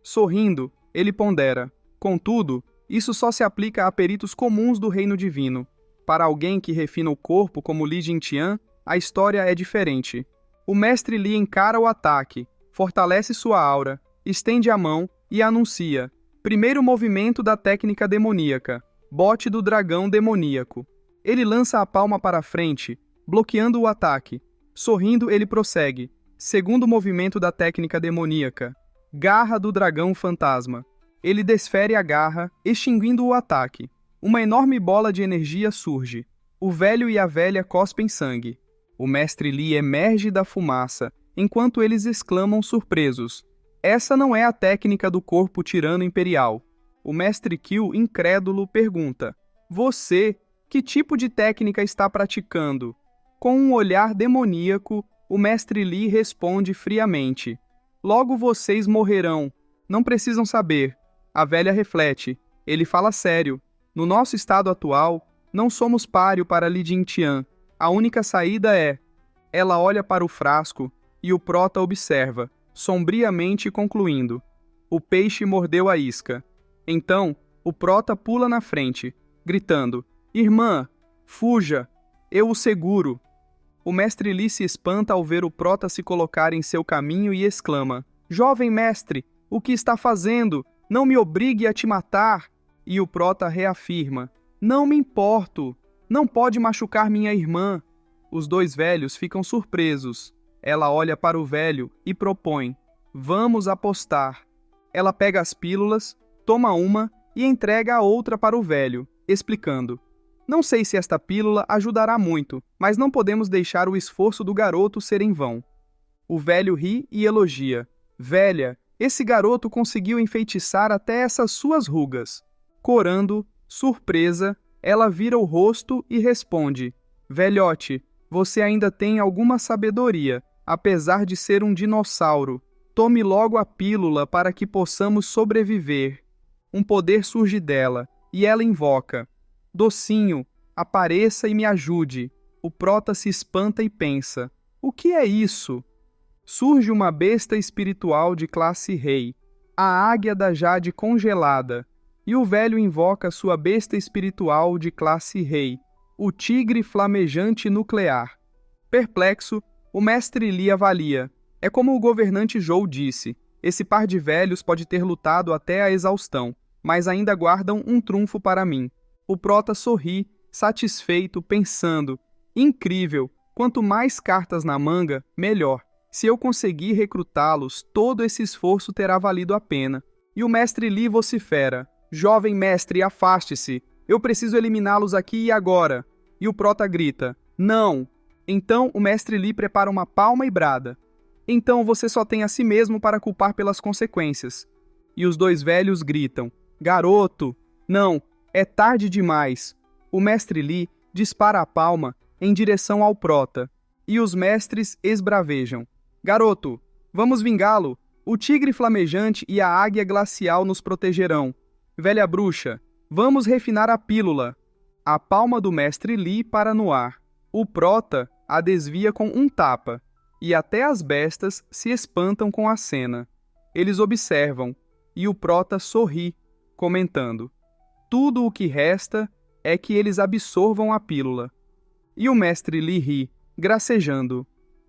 Sorrindo, ele pondera. Contudo, isso só se aplica a peritos comuns do reino divino. Para alguém que refina o corpo como Li Jintian, a história é diferente. O mestre Li encara o ataque, fortalece sua aura, estende a mão e anuncia. Primeiro movimento da técnica demoníaca, bote do dragão demoníaco. Ele lança a palma para frente, bloqueando o ataque. Sorrindo, ele prossegue. Segundo movimento da técnica demoníaca, garra do dragão fantasma. Ele desfere a garra, extinguindo o ataque. Uma enorme bola de energia surge. O velho e a velha cospem sangue. O mestre Li emerge da fumaça, enquanto eles exclamam surpresos. Essa não é a técnica do corpo tirano imperial. O mestre Qiu, incrédulo, pergunta. Você, que tipo de técnica está praticando? Com um olhar demoníaco, o mestre Li responde friamente. Logo vocês morrerão. Não precisam saber. A velha reflete. Ele fala sério. No nosso estado atual, não somos páreo para Li Jintian. A única saída é... Ela olha para o frasco e o prota observa, sombriamente concluindo. O peixe mordeu a isca. Então, o prota pula na frente, gritando, Irmã, fuja, eu o seguro. O mestre Li se espanta ao ver o prota se colocar em seu caminho e exclama, Jovem mestre, o que está fazendo? Não me obrigue a te matar. E o prota reafirma, Não me importo, não pode machucar minha irmã. Os 2 velhos ficam surpresos. Ela olha para o velho e propõe, Vamos apostar. Ela pega as pílulas, toma uma e entrega a outra para o velho, explicando, Não sei se esta pílula ajudará muito, mas não podemos deixar o esforço do garoto ser em vão. O velho ri e elogia, Velha, esse garoto conseguiu enfeitiçar até essas suas rugas. Corando, surpresa, ela vira o rosto e responde, Velhote, você ainda tem alguma sabedoria, apesar de ser um dinossauro. Tome logo a pílula para que possamos sobreviver. Um poder surge dela, e ela invoca. Docinho, apareça e me ajude. O prota se espanta e pensa. O que é isso? Surge uma besta espiritual de classe rei, a águia da jade congelada, e o velho invoca sua besta espiritual de classe rei, o tigre flamejante nuclear. Perplexo, o mestre Li avalia. É como o governante Zhou disse, esse par de velhos pode ter lutado até a exaustão, mas ainda guardam um trunfo para mim. O prota sorri, satisfeito, pensando, incrível, quanto mais cartas na manga, melhor. Se eu conseguir recrutá-los, todo esse esforço terá valido a pena. E o mestre Li vocifera, Jovem mestre, afaste-se, eu preciso eliminá-los aqui e agora. E o prota grita, Não! Então o mestre Li prepara uma palma e brada. Então você só tem a si mesmo para culpar pelas consequências. E os dois velhos gritam: Garoto! Não, é tarde demais. O mestre Li dispara a palma em direção ao prota, e os mestres esbravejam: Garoto, vamos vingá-lo! O tigre flamejante e a águia glacial nos protegerão. Velha bruxa, vamos refinar a pílula. A palma do mestre Li para no ar. O prota a desvia com um tapa, e até as bestas se espantam com a cena. Eles observam, e o prota sorri, comentando: Tudo o que resta é que eles absorvam a pílula. E o mestre Li ri, gracejando: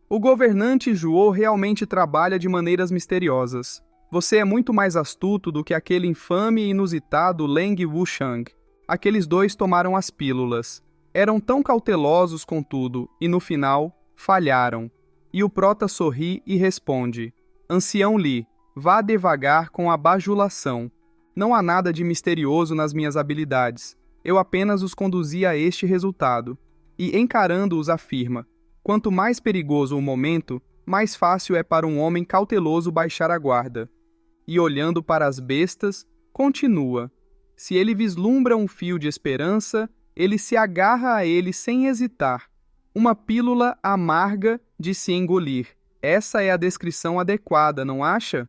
O governante Zhuo realmente trabalha de maneiras misteriosas. Você é muito mais astuto do que aquele infame e inusitado Leng Wushang. Aqueles dois tomaram as pílulas. Eram tão cautelosos, contudo, e no final, falharam. E o prota sorri e responde: Ancião Li, vá devagar com a bajulação. Não há nada de misterioso nas minhas habilidades. Eu apenas os conduzi a este resultado. E encarando-os afirma: Quanto mais perigoso o momento, mais fácil é para um homem cauteloso baixar a guarda. E olhando para as bestas, continua: Se ele vislumbra um fio de esperança, ele se agarra a ele sem hesitar. Uma pílula amarga de se engolir. Essa é a descrição adequada, não acha?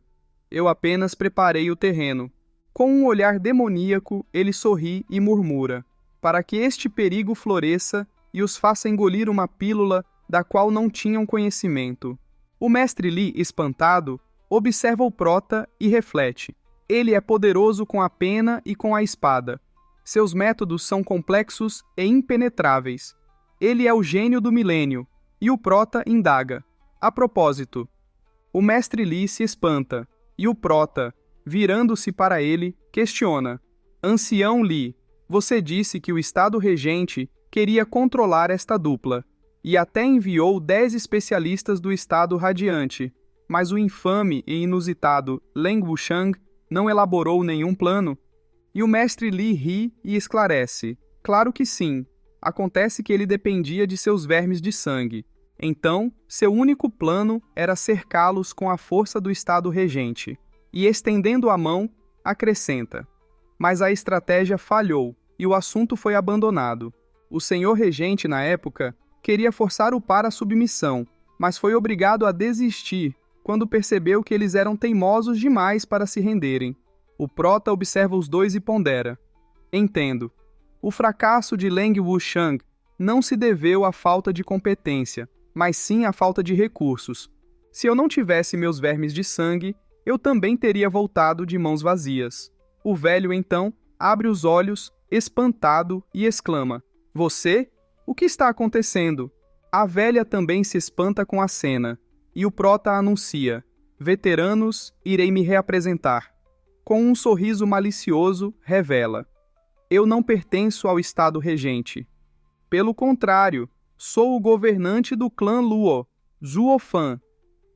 Eu apenas preparei o terreno. Com um olhar demoníaco, ele sorri e murmura: Para que este perigo floresça e os faça engolir uma pílula da qual não tinham conhecimento. O mestre Li, espantado, observa o prota e reflete. Ele é poderoso com a pena e com a espada. Seus métodos são complexos e impenetráveis. Ele é o gênio do milênio, e o prota indaga: A propósito. O mestre Li se espanta, e o prota, virando-se para ele, questiona: Ancião Li, você disse que o Estado Regente queria controlar esta dupla, e até enviou 10 especialistas do Estado Radiante, mas o infame e inusitado Leng Wushang não elaborou nenhum plano? E o mestre Li ri e esclarece: Claro que sim. Acontece que ele dependia de seus vermes de sangue. Então, seu único plano era cercá-los com a força do Estado Regente. E estendendo a mão, acrescenta: Mas a estratégia falhou e o assunto foi abandonado. O senhor regente, na época, queria forçar o par à submissão, mas foi obrigado a desistir quando percebeu que eles eram teimosos demais para se renderem. O prota observa os dois e pondera: Entendo. O fracasso de Leng Wushang não se deveu à falta de competência, mas sim à falta de recursos. Se eu não tivesse meus vermes de sangue, eu também teria voltado de mãos vazias. O velho, então, abre os olhos, espantado, e exclama: Você? O que está acontecendo? A velha também se espanta com a cena, e o prota anuncia: Veteranos, irei me reapresentar. Com um sorriso malicioso, revela: Eu não pertenço ao Estado Regente. Pelo contrário, sou o governante do clã Luo, Zhuo Fan.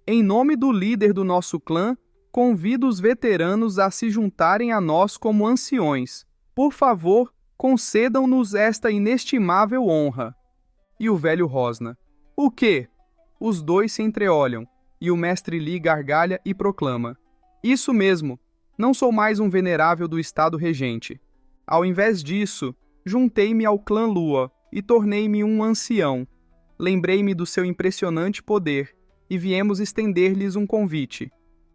Em nome do líder do nosso clã, convido os veteranos a se juntarem a nós como anciões. Por favor, concedam-nos esta inestimável honra. E o velho rosna: O quê? Os dois se entreolham, e o mestre Li gargalha e proclama: Isso mesmo, não sou mais um venerável do Estado Regente. Ao invés disso, juntei-me ao clã Lua e tornei-me um ancião. Lembrei-me do seu impressionante poder, e viemos estender-lhes um convite.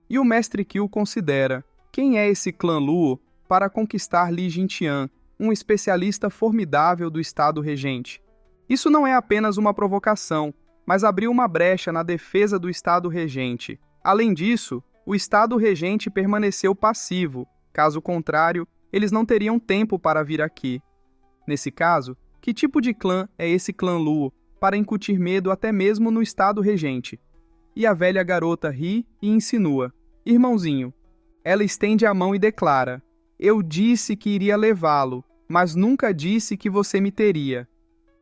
E o mestre Qiu considera: Quem é esse clã Luo para conquistar Li Jintian, um especialista formidável do Estado Regente? Isso não é apenas uma provocação, mas abriu uma brecha na defesa do Estado Regente. Além disso, o Estado Regente permaneceu passivo. Caso contrário, eles não teriam tempo para vir aqui. Nesse caso, que tipo de clã é esse clã Luo para incutir medo até mesmo no Estado Regente? E a velha garota ri e insinua: Irmãozinho. Ela estende a mão e declara: Eu disse que iria levá-lo, mas nunca disse que você me teria.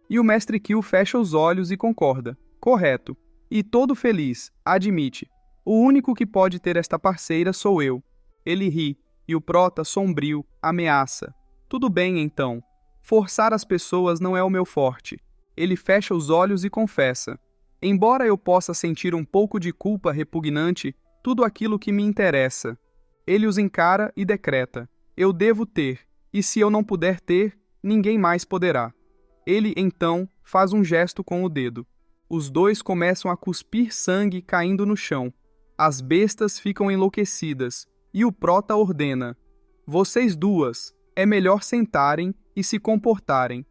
E o mestre Qiu fecha os olhos e concorda: Correto. E todo feliz, admite: O único que pode ter esta parceira sou eu. Ele ri, e o prota, sombrio, ameaça: Tudo bem, então. Forçar as pessoas não é o meu forte. Ele fecha os olhos e confessa: Embora eu possa sentir um pouco de culpa repugnante, tudo aquilo que me interessa. Ele os encara e decreta: eu devo ter, e se eu não puder ter, ninguém mais poderá. Ele, então, faz um gesto com o dedo. Os dois começam a cuspir sangue caindo no chão. As bestas ficam enlouquecidas, e o prota ordena: vocês duas, é melhor sentarem e se comportarem.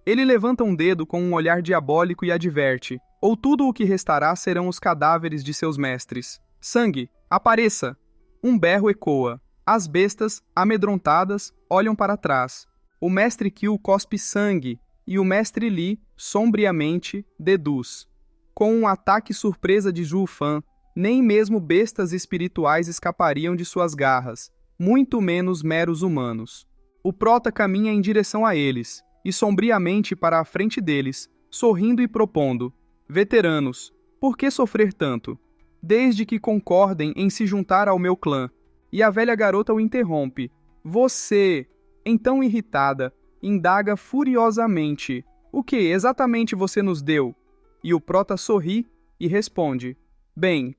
Ele levanta um dedo com um olhar diabólico e adverte: ou tudo o que restará serão os cadáveres de seus mestres. Sangue, apareça! Um berro ecoa. As bestas, amedrontadas, olham para trás. O mestre Kill cospe sangue, e o mestre Li, sombriamente, deduz: com um ataque surpresa de Zhu Fan, nem mesmo bestas espirituais escapariam de suas garras, muito menos meros humanos. O prota caminha em direção a eles, e sombriamente para a frente deles, sorrindo e propondo: veteranos, por que sofrer tanto? Desde que concordem em se juntar ao meu clã. E a velha garota o interrompe: você, então irritada, indaga furiosamente: o que exatamente você nos deu? E o prota sorri e responde: bem,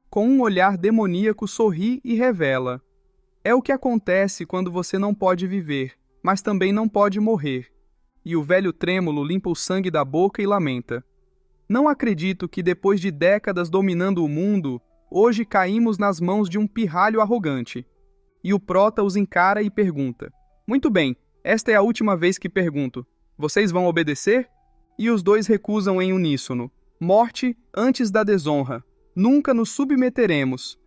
com um olhar demoníaco sorri e revela: é o que acontece quando você não pode viver, mas também não pode morrer. E o velho trêmulo limpa o sangue da boca e lamenta: não acredito que depois de décadas dominando o mundo, hoje caímos nas mãos de um pirralho arrogante. E o prota os encara e pergunta: muito bem, esta é a última vez que pergunto. Vocês vão obedecer? E os dois recusam em uníssono: morte antes da desonra. Nunca nos submeteremos.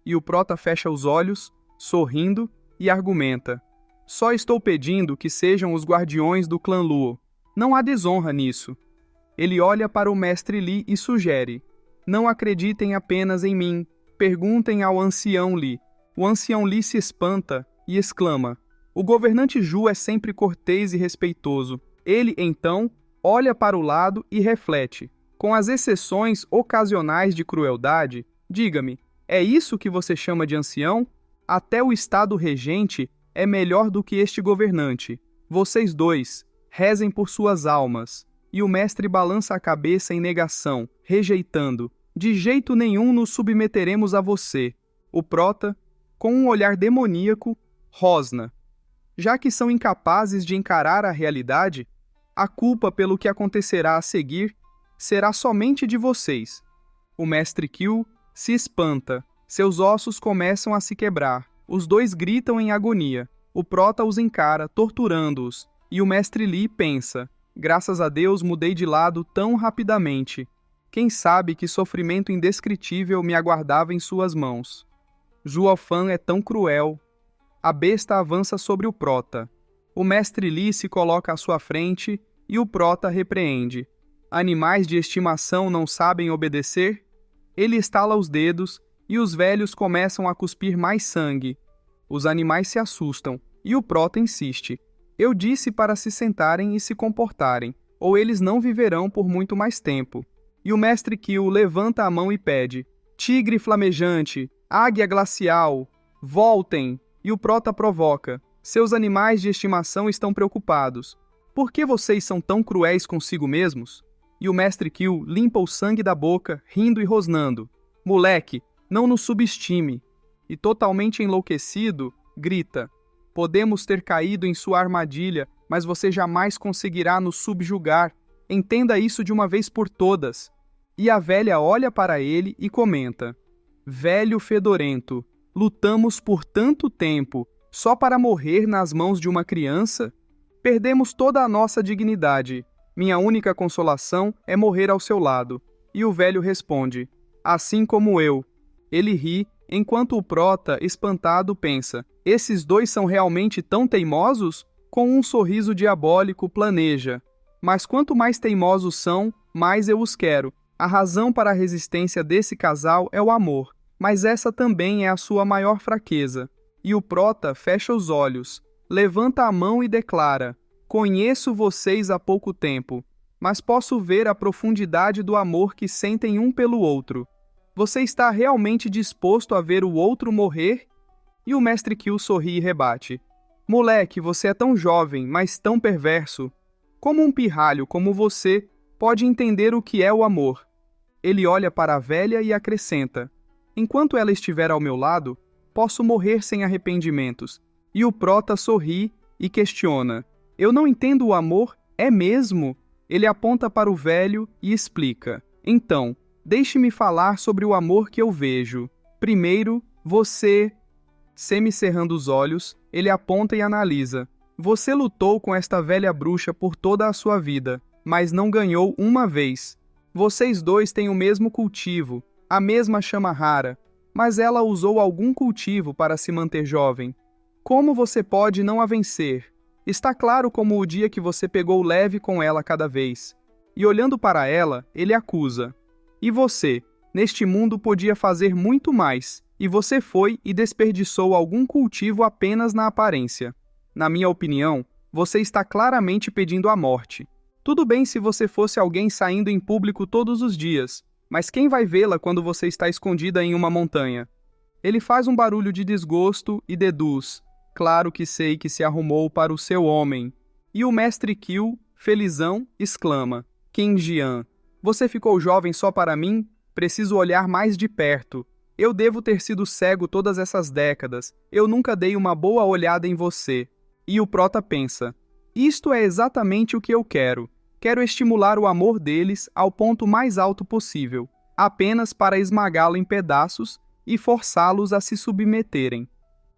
E o prota fecha os olhos, sorrindo, e argumenta: só estou pedindo que sejam os guardiões do clã Luo. Não há desonra nisso. Ele olha para o mestre Li e sugere: não acreditem apenas em mim, perguntem ao ancião Li. O ancião Li se espanta e exclama: o governante Zhu é sempre cortês e respeitoso. Ele, então, olha para o lado e reflete: com as exceções ocasionais de crueldade, diga-me, é isso que você chama de ancião? Até o estado regente é melhor do que este governante. Vocês dois, rezem por suas almas. E o mestre balança a cabeça em negação, rejeitando: de jeito nenhum nos submeteremos a você. O prota, com um olhar demoníaco, rosna: já que são incapazes de encarar a realidade, a culpa pelo que acontecerá a seguir será somente de vocês. O mestre Kill se espanta, seus ossos começam a se quebrar, os dois gritam em agonia. O prota os encara, torturando-os, e o mestre Li pensa: graças a Deus mudei de lado tão rapidamente. Quem sabe que sofrimento indescritível me aguardava em suas mãos. Zhuo Fan é tão cruel. A besta avança sobre o prota. O mestre Li se coloca à sua frente e o prota repreende: animais de estimação não sabem obedecer? Ele estala os dedos e os velhos começam a cuspir mais sangue. Os animais se assustam e o prota insiste: eu disse para se sentarem e se comportarem, ou eles não viverão por muito mais tempo. E o mestre Kill levanta a mão e pede: tigre flamejante, águia glacial, voltem! E o prota provoca: seus animais de estimação estão preocupados. Por que vocês são tão cruéis consigo mesmos? E o mestre Kill limpa o sangue da boca, rindo e rosnando: moleque, não nos subestime. E totalmente enlouquecido, grita: podemos ter caído em sua armadilha, mas você jamais conseguirá nos subjugar. Entenda isso de uma vez por todas. E a velha olha para ele e comenta: velho fedorento, lutamos por tanto tempo, só para morrer nas mãos de uma criança? Perdemos toda a nossa dignidade. Minha única consolação é morrer ao seu lado. E o velho responde: assim como eu. Ele ri, enquanto o prota, espantado, pensa: esses dois são realmente tão teimosos? Com um sorriso diabólico planeja: mas quanto mais teimosos são, mais eu os quero. A razão para a resistência desse casal é o amor, mas essa também é a sua maior fraqueza. E o prota fecha os olhos, levanta a mão e declara: conheço vocês há pouco tempo, mas posso ver a profundidade do amor que sentem um pelo outro. Você está realmente disposto a ver o outro morrer? E o mestre Kill sorri e rebate: moleque, você é tão jovem, mas tão perverso. Como um pirralho como você pode entender o que é o amor? Ele olha para a velha e acrescenta: enquanto ela estiver ao meu lado, posso morrer sem arrependimentos. E o prota sorri e questiona: eu não entendo o amor, é mesmo? Ele aponta para o velho e explica: então, deixe-me falar sobre o amor que eu vejo. Primeiro, você... Semicerrando os olhos, ele aponta e analisa. Você lutou com esta velha bruxa por toda a sua vida, mas não ganhou uma vez. Vocês dois têm o mesmo cultivo, a mesma chama rara, mas ela usou algum cultivo para se manter jovem. Como você pode não a vencer? Está claro como o dia que você pegou leve com ela cada vez. E olhando para ela, ele acusa: e você, neste mundo podia fazer muito mais, e você foi e desperdiçou algum cultivo apenas na aparência. Na minha opinião, você está claramente pedindo a morte. Tudo bem se você fosse alguém saindo em público todos os dias, mas quem vai vê-la quando você está escondida em uma montanha? Ele faz um barulho de desgosto e deduz: claro que sei que se arrumou para o seu homem. E o mestre Kill, felizão, exclama: Qin Jian, você ficou jovem só para mim? Preciso olhar mais de perto. Eu devo ter sido cego todas essas décadas. Eu nunca dei uma boa olhada em você. E o prota pensa: isto é exatamente o que eu quero. Quero estimular o amor deles ao ponto mais alto possível, apenas para esmagá-lo em pedaços e forçá-los a se submeterem.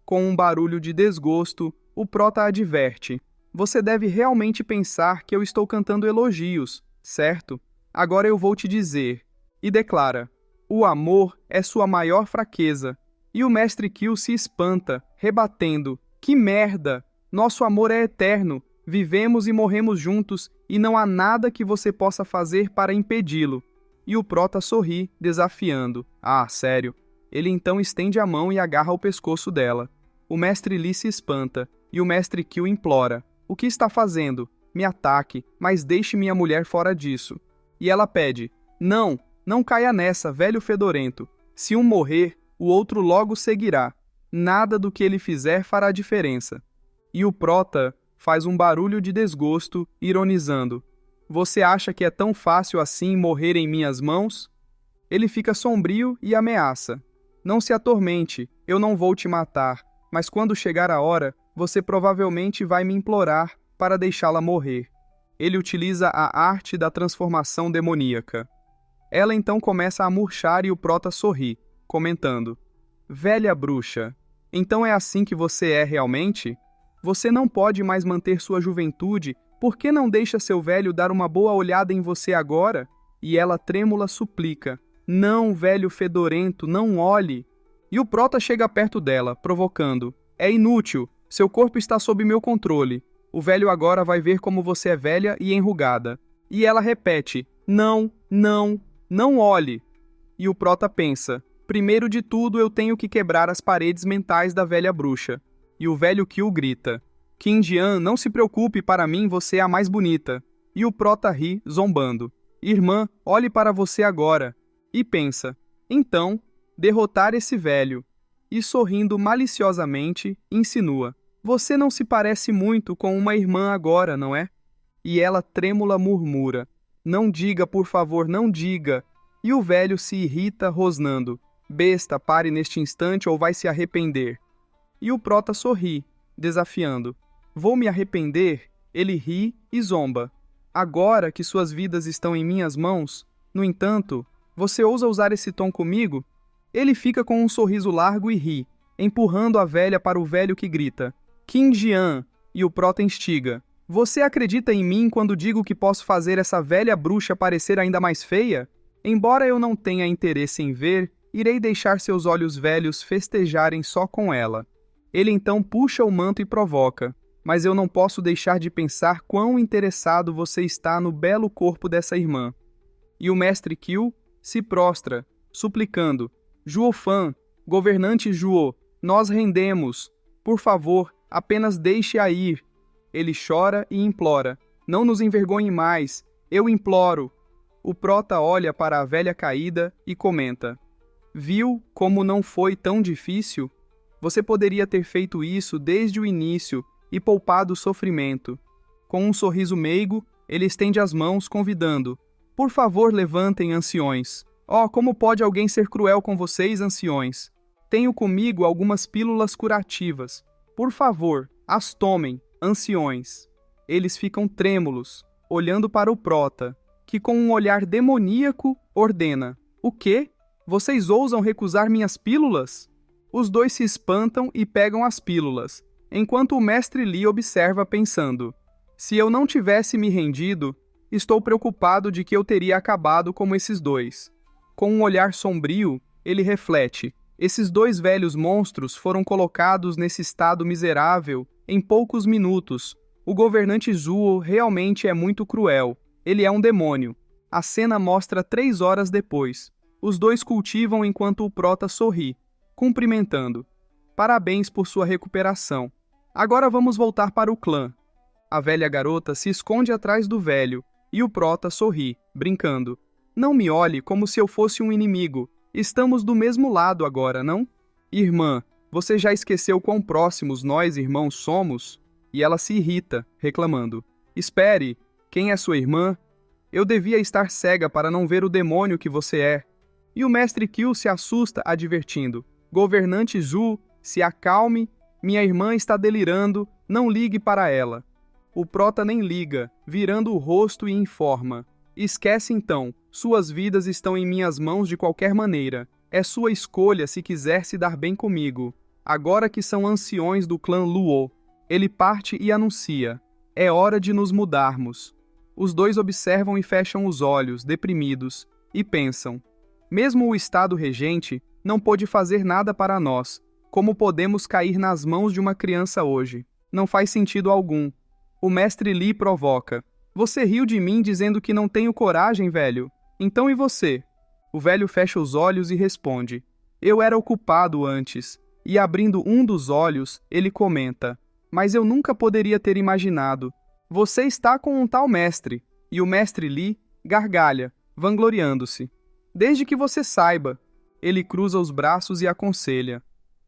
Com um barulho de desgosto, o prota adverte: você deve realmente pensar que eu estou cantando elogios, certo? Agora eu vou te dizer. E declara: o amor é sua maior fraqueza. E o mestre Kill se espanta, rebatendo: que merda! Nosso amor é eterno, vivemos e morremos juntos, e não há nada que você possa fazer para impedi-lo. E o prota sorri, desafiando: ah, sério. Ele então estende a mão e agarra o pescoço dela. O mestre Li se espanta, e o mestre Kill implora: o que está fazendo? Me ataque, mas deixe minha mulher fora disso. E ela pede: não, não caia nessa, velho fedorento. Se um morrer, o outro logo seguirá. Nada do que ele fizer fará diferença. E o prota faz um barulho de desgosto, ironizando: você acha que é tão fácil assim morrer em minhas mãos? Ele fica sombrio e ameaça: não se atormente, eu não vou te matar, mas quando chegar a hora, você provavelmente vai me implorar para deixá-la morrer. Ele utiliza a arte da transformação demoníaca. Ela então começa a murchar e o prota sorri, comentando: velha bruxa, então é assim que você é realmente? Você não pode mais manter sua juventude, por que não deixa seu velho dar uma boa olhada em você agora? E ela trêmula suplica: não, velho fedorento, não olhe. E o prota chega perto dela, provocando: é inútil, seu corpo está sob meu controle. O velho agora vai ver como você é velha e enrugada. E ela repete: não, não, não olhe. E o prota pensa: primeiro de tudo eu tenho que quebrar as paredes mentais da velha bruxa. E o velho Kill grita: Qin Jian, não se preocupe, para mim você é a mais bonita. E o prota ri, zombando: irmã, olhe para você agora. E pensa: então, derrotar esse velho. E sorrindo maliciosamente, insinua: você não se parece muito com uma irmã agora, não é? E ela trêmula murmura: não diga, por favor, não diga. E o velho se irrita, rosnando: besta, pare neste instante ou vai se arrepender. E o prota sorri, desafiando: vou me arrepender? Ele ri e zomba: agora que suas vidas estão em minhas mãos, no entanto, você ousa usar esse tom comigo? Ele fica com um sorriso largo e ri, empurrando a velha para o velho que grita: Qin Jian! E o prota instiga: você acredita em mim quando digo que posso fazer essa velha bruxa parecer ainda mais feia? Embora eu não tenha interesse em ver, irei deixar seus olhos velhos festejarem só com ela. Ele então puxa o manto e provoca: mas eu não posso deixar de pensar quão interessado você está no belo corpo dessa irmã. E o mestre Kill se prostra, suplicando: Juofan, governante Juo, nós rendemos. Por favor, apenas deixe-a ir. Ele chora e implora: não nos envergonhe mais, eu imploro. O prota olha para a velha caída e comenta: viu como não foi tão difícil? Você poderia ter feito isso desde o início e poupado o sofrimento. Com um sorriso meigo, ele estende as mãos, convidando: por favor, levantem, anciões. Oh, como pode alguém ser cruel com vocês, anciões? Tenho comigo algumas pílulas curativas. Por favor, as tomem, anciões. Eles ficam trêmulos, olhando para o prota, que com um olhar demoníaco ordena: o quê? Vocês ousam recusar minhas pílulas? Os dois se espantam e pegam as pílulas, enquanto o mestre Li observa pensando: se eu não tivesse me rendido, estou preocupado de que eu teria acabado como esses dois. Com um olhar sombrio, ele reflete: esses dois velhos monstros foram colocados nesse estado miserável em poucos minutos. O governante Zuo realmente é muito cruel. Ele é um demônio. A cena mostra 3 horas depois. Os dois cultivam enquanto o prota sorri, cumprimentando. Parabéns por sua recuperação. Agora vamos voltar para o clã. A velha garota se esconde atrás do velho, e o prota sorri, brincando. Não me olhe como se eu fosse um inimigo. Estamos do mesmo lado agora, não? Irmã, você já esqueceu quão próximos nós, irmãos, somos? E ela se irrita, reclamando. Espere, quem é sua irmã? Eu devia estar cega para não ver o demônio que você é. E o mestre Kill se assusta, advertindo. Governante Zhu, se acalme, minha irmã está delirando, não ligue para ela. O prota nem liga, virando o rosto e informa. Esquece então, suas vidas estão em minhas mãos de qualquer maneira. É sua escolha se quiser se dar bem comigo. Agora que são anciões do clã Luo. Ele parte e anuncia. É hora de nos mudarmos. Os dois observam e fecham os olhos, deprimidos, e pensam. Mesmo o Estado regente não pôde fazer nada para nós. Como podemos cair nas mãos de uma criança hoje? Não faz sentido algum. O mestre Li provoca. Você riu de mim dizendo que não tenho coragem, velho? Então e você? O velho fecha os olhos e responde. Eu era o culpado antes. E abrindo um dos olhos, ele comenta. Mas eu nunca poderia ter imaginado. Você está com um tal mestre. E o mestre Li gargalha, vangloriando-se. Desde que você saiba. Ele cruza os braços e aconselha.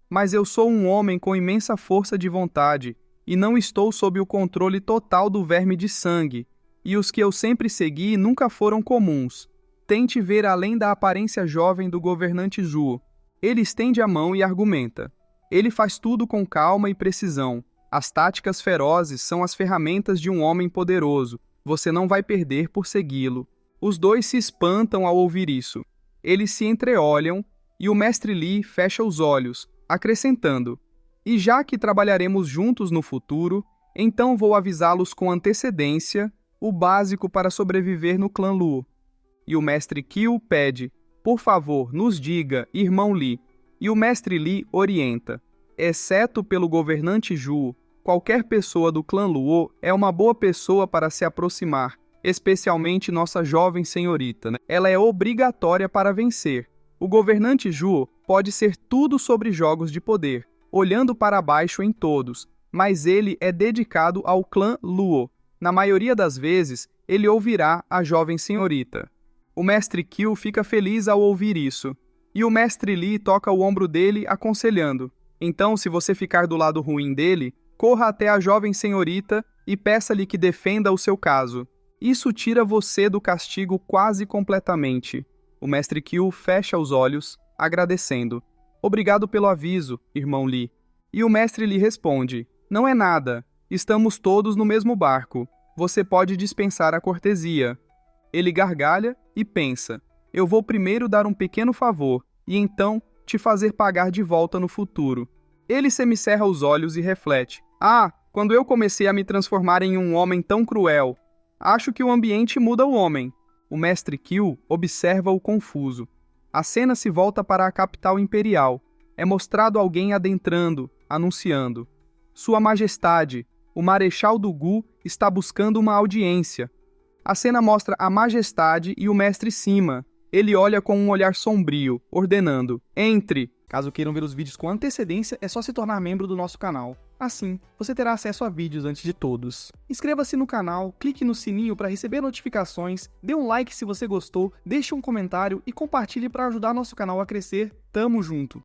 Mas eu sou um homem com imensa força de vontade, e não estou sob o controle total do verme de sangue, e os que eu sempre segui nunca foram comuns. Tente ver além da aparência jovem do governante Zhu. Ele estende a mão e argumenta. Ele faz tudo com calma e precisão. As táticas ferozes são as ferramentas de um homem poderoso. Você não vai perder por segui-lo. Os dois se espantam ao ouvir isso. Eles se entreolham e o mestre Li fecha os olhos, acrescentando. E já que trabalharemos juntos no futuro, então vou avisá-los com antecedência o básico para sobreviver no clã Lu. E o mestre Kill pede, por favor, nos diga, irmão Li. E o mestre Li orienta. Exceto pelo governante Zhu, qualquer pessoa do clã Luo é uma boa pessoa para se aproximar, especialmente nossa jovem senhorita. Ela é obrigatória para vencer. O governante Zhu pode ser tudo sobre jogos de poder, olhando para baixo em todos, mas ele é dedicado ao clã Luo. Na maioria das vezes, ele ouvirá a jovem senhorita. O mestre Kill fica feliz ao ouvir isso, e o mestre Li toca o ombro dele, aconselhando. Então, se você ficar do lado ruim dele, corra até a jovem senhorita e peça-lhe que defenda o seu caso. Isso tira você do castigo quase completamente. O mestre Kill fecha os olhos, agradecendo. Obrigado pelo aviso, irmão Li. E o mestre lhe responde. Não é nada. Estamos todos no mesmo barco. Você pode dispensar a cortesia. Ele gargalha e pensa. Eu vou primeiro dar um pequeno favor, e então te fazer pagar de volta no futuro. Ele semicerra os olhos e reflete. Ah, quando eu comecei a me transformar em um homem tão cruel. Acho que o ambiente muda o homem. O mestre Kill observa-o confuso. A cena se volta para a capital imperial. É mostrado alguém adentrando, anunciando. Sua Majestade, o Marechal do Gu está buscando uma audiência. A cena mostra a Majestade e o mestre Sima. Ele olha com um olhar sombrio, ordenando. Entre! Caso queiram ver os vídeos com antecedência, é só se tornar membro do nosso canal. Assim, você terá acesso a vídeos antes de todos. Inscreva-se no canal, clique no sininho para receber notificações, dê um like se você gostou, deixe um comentário e compartilhe para ajudar nosso canal a crescer. Tamo junto!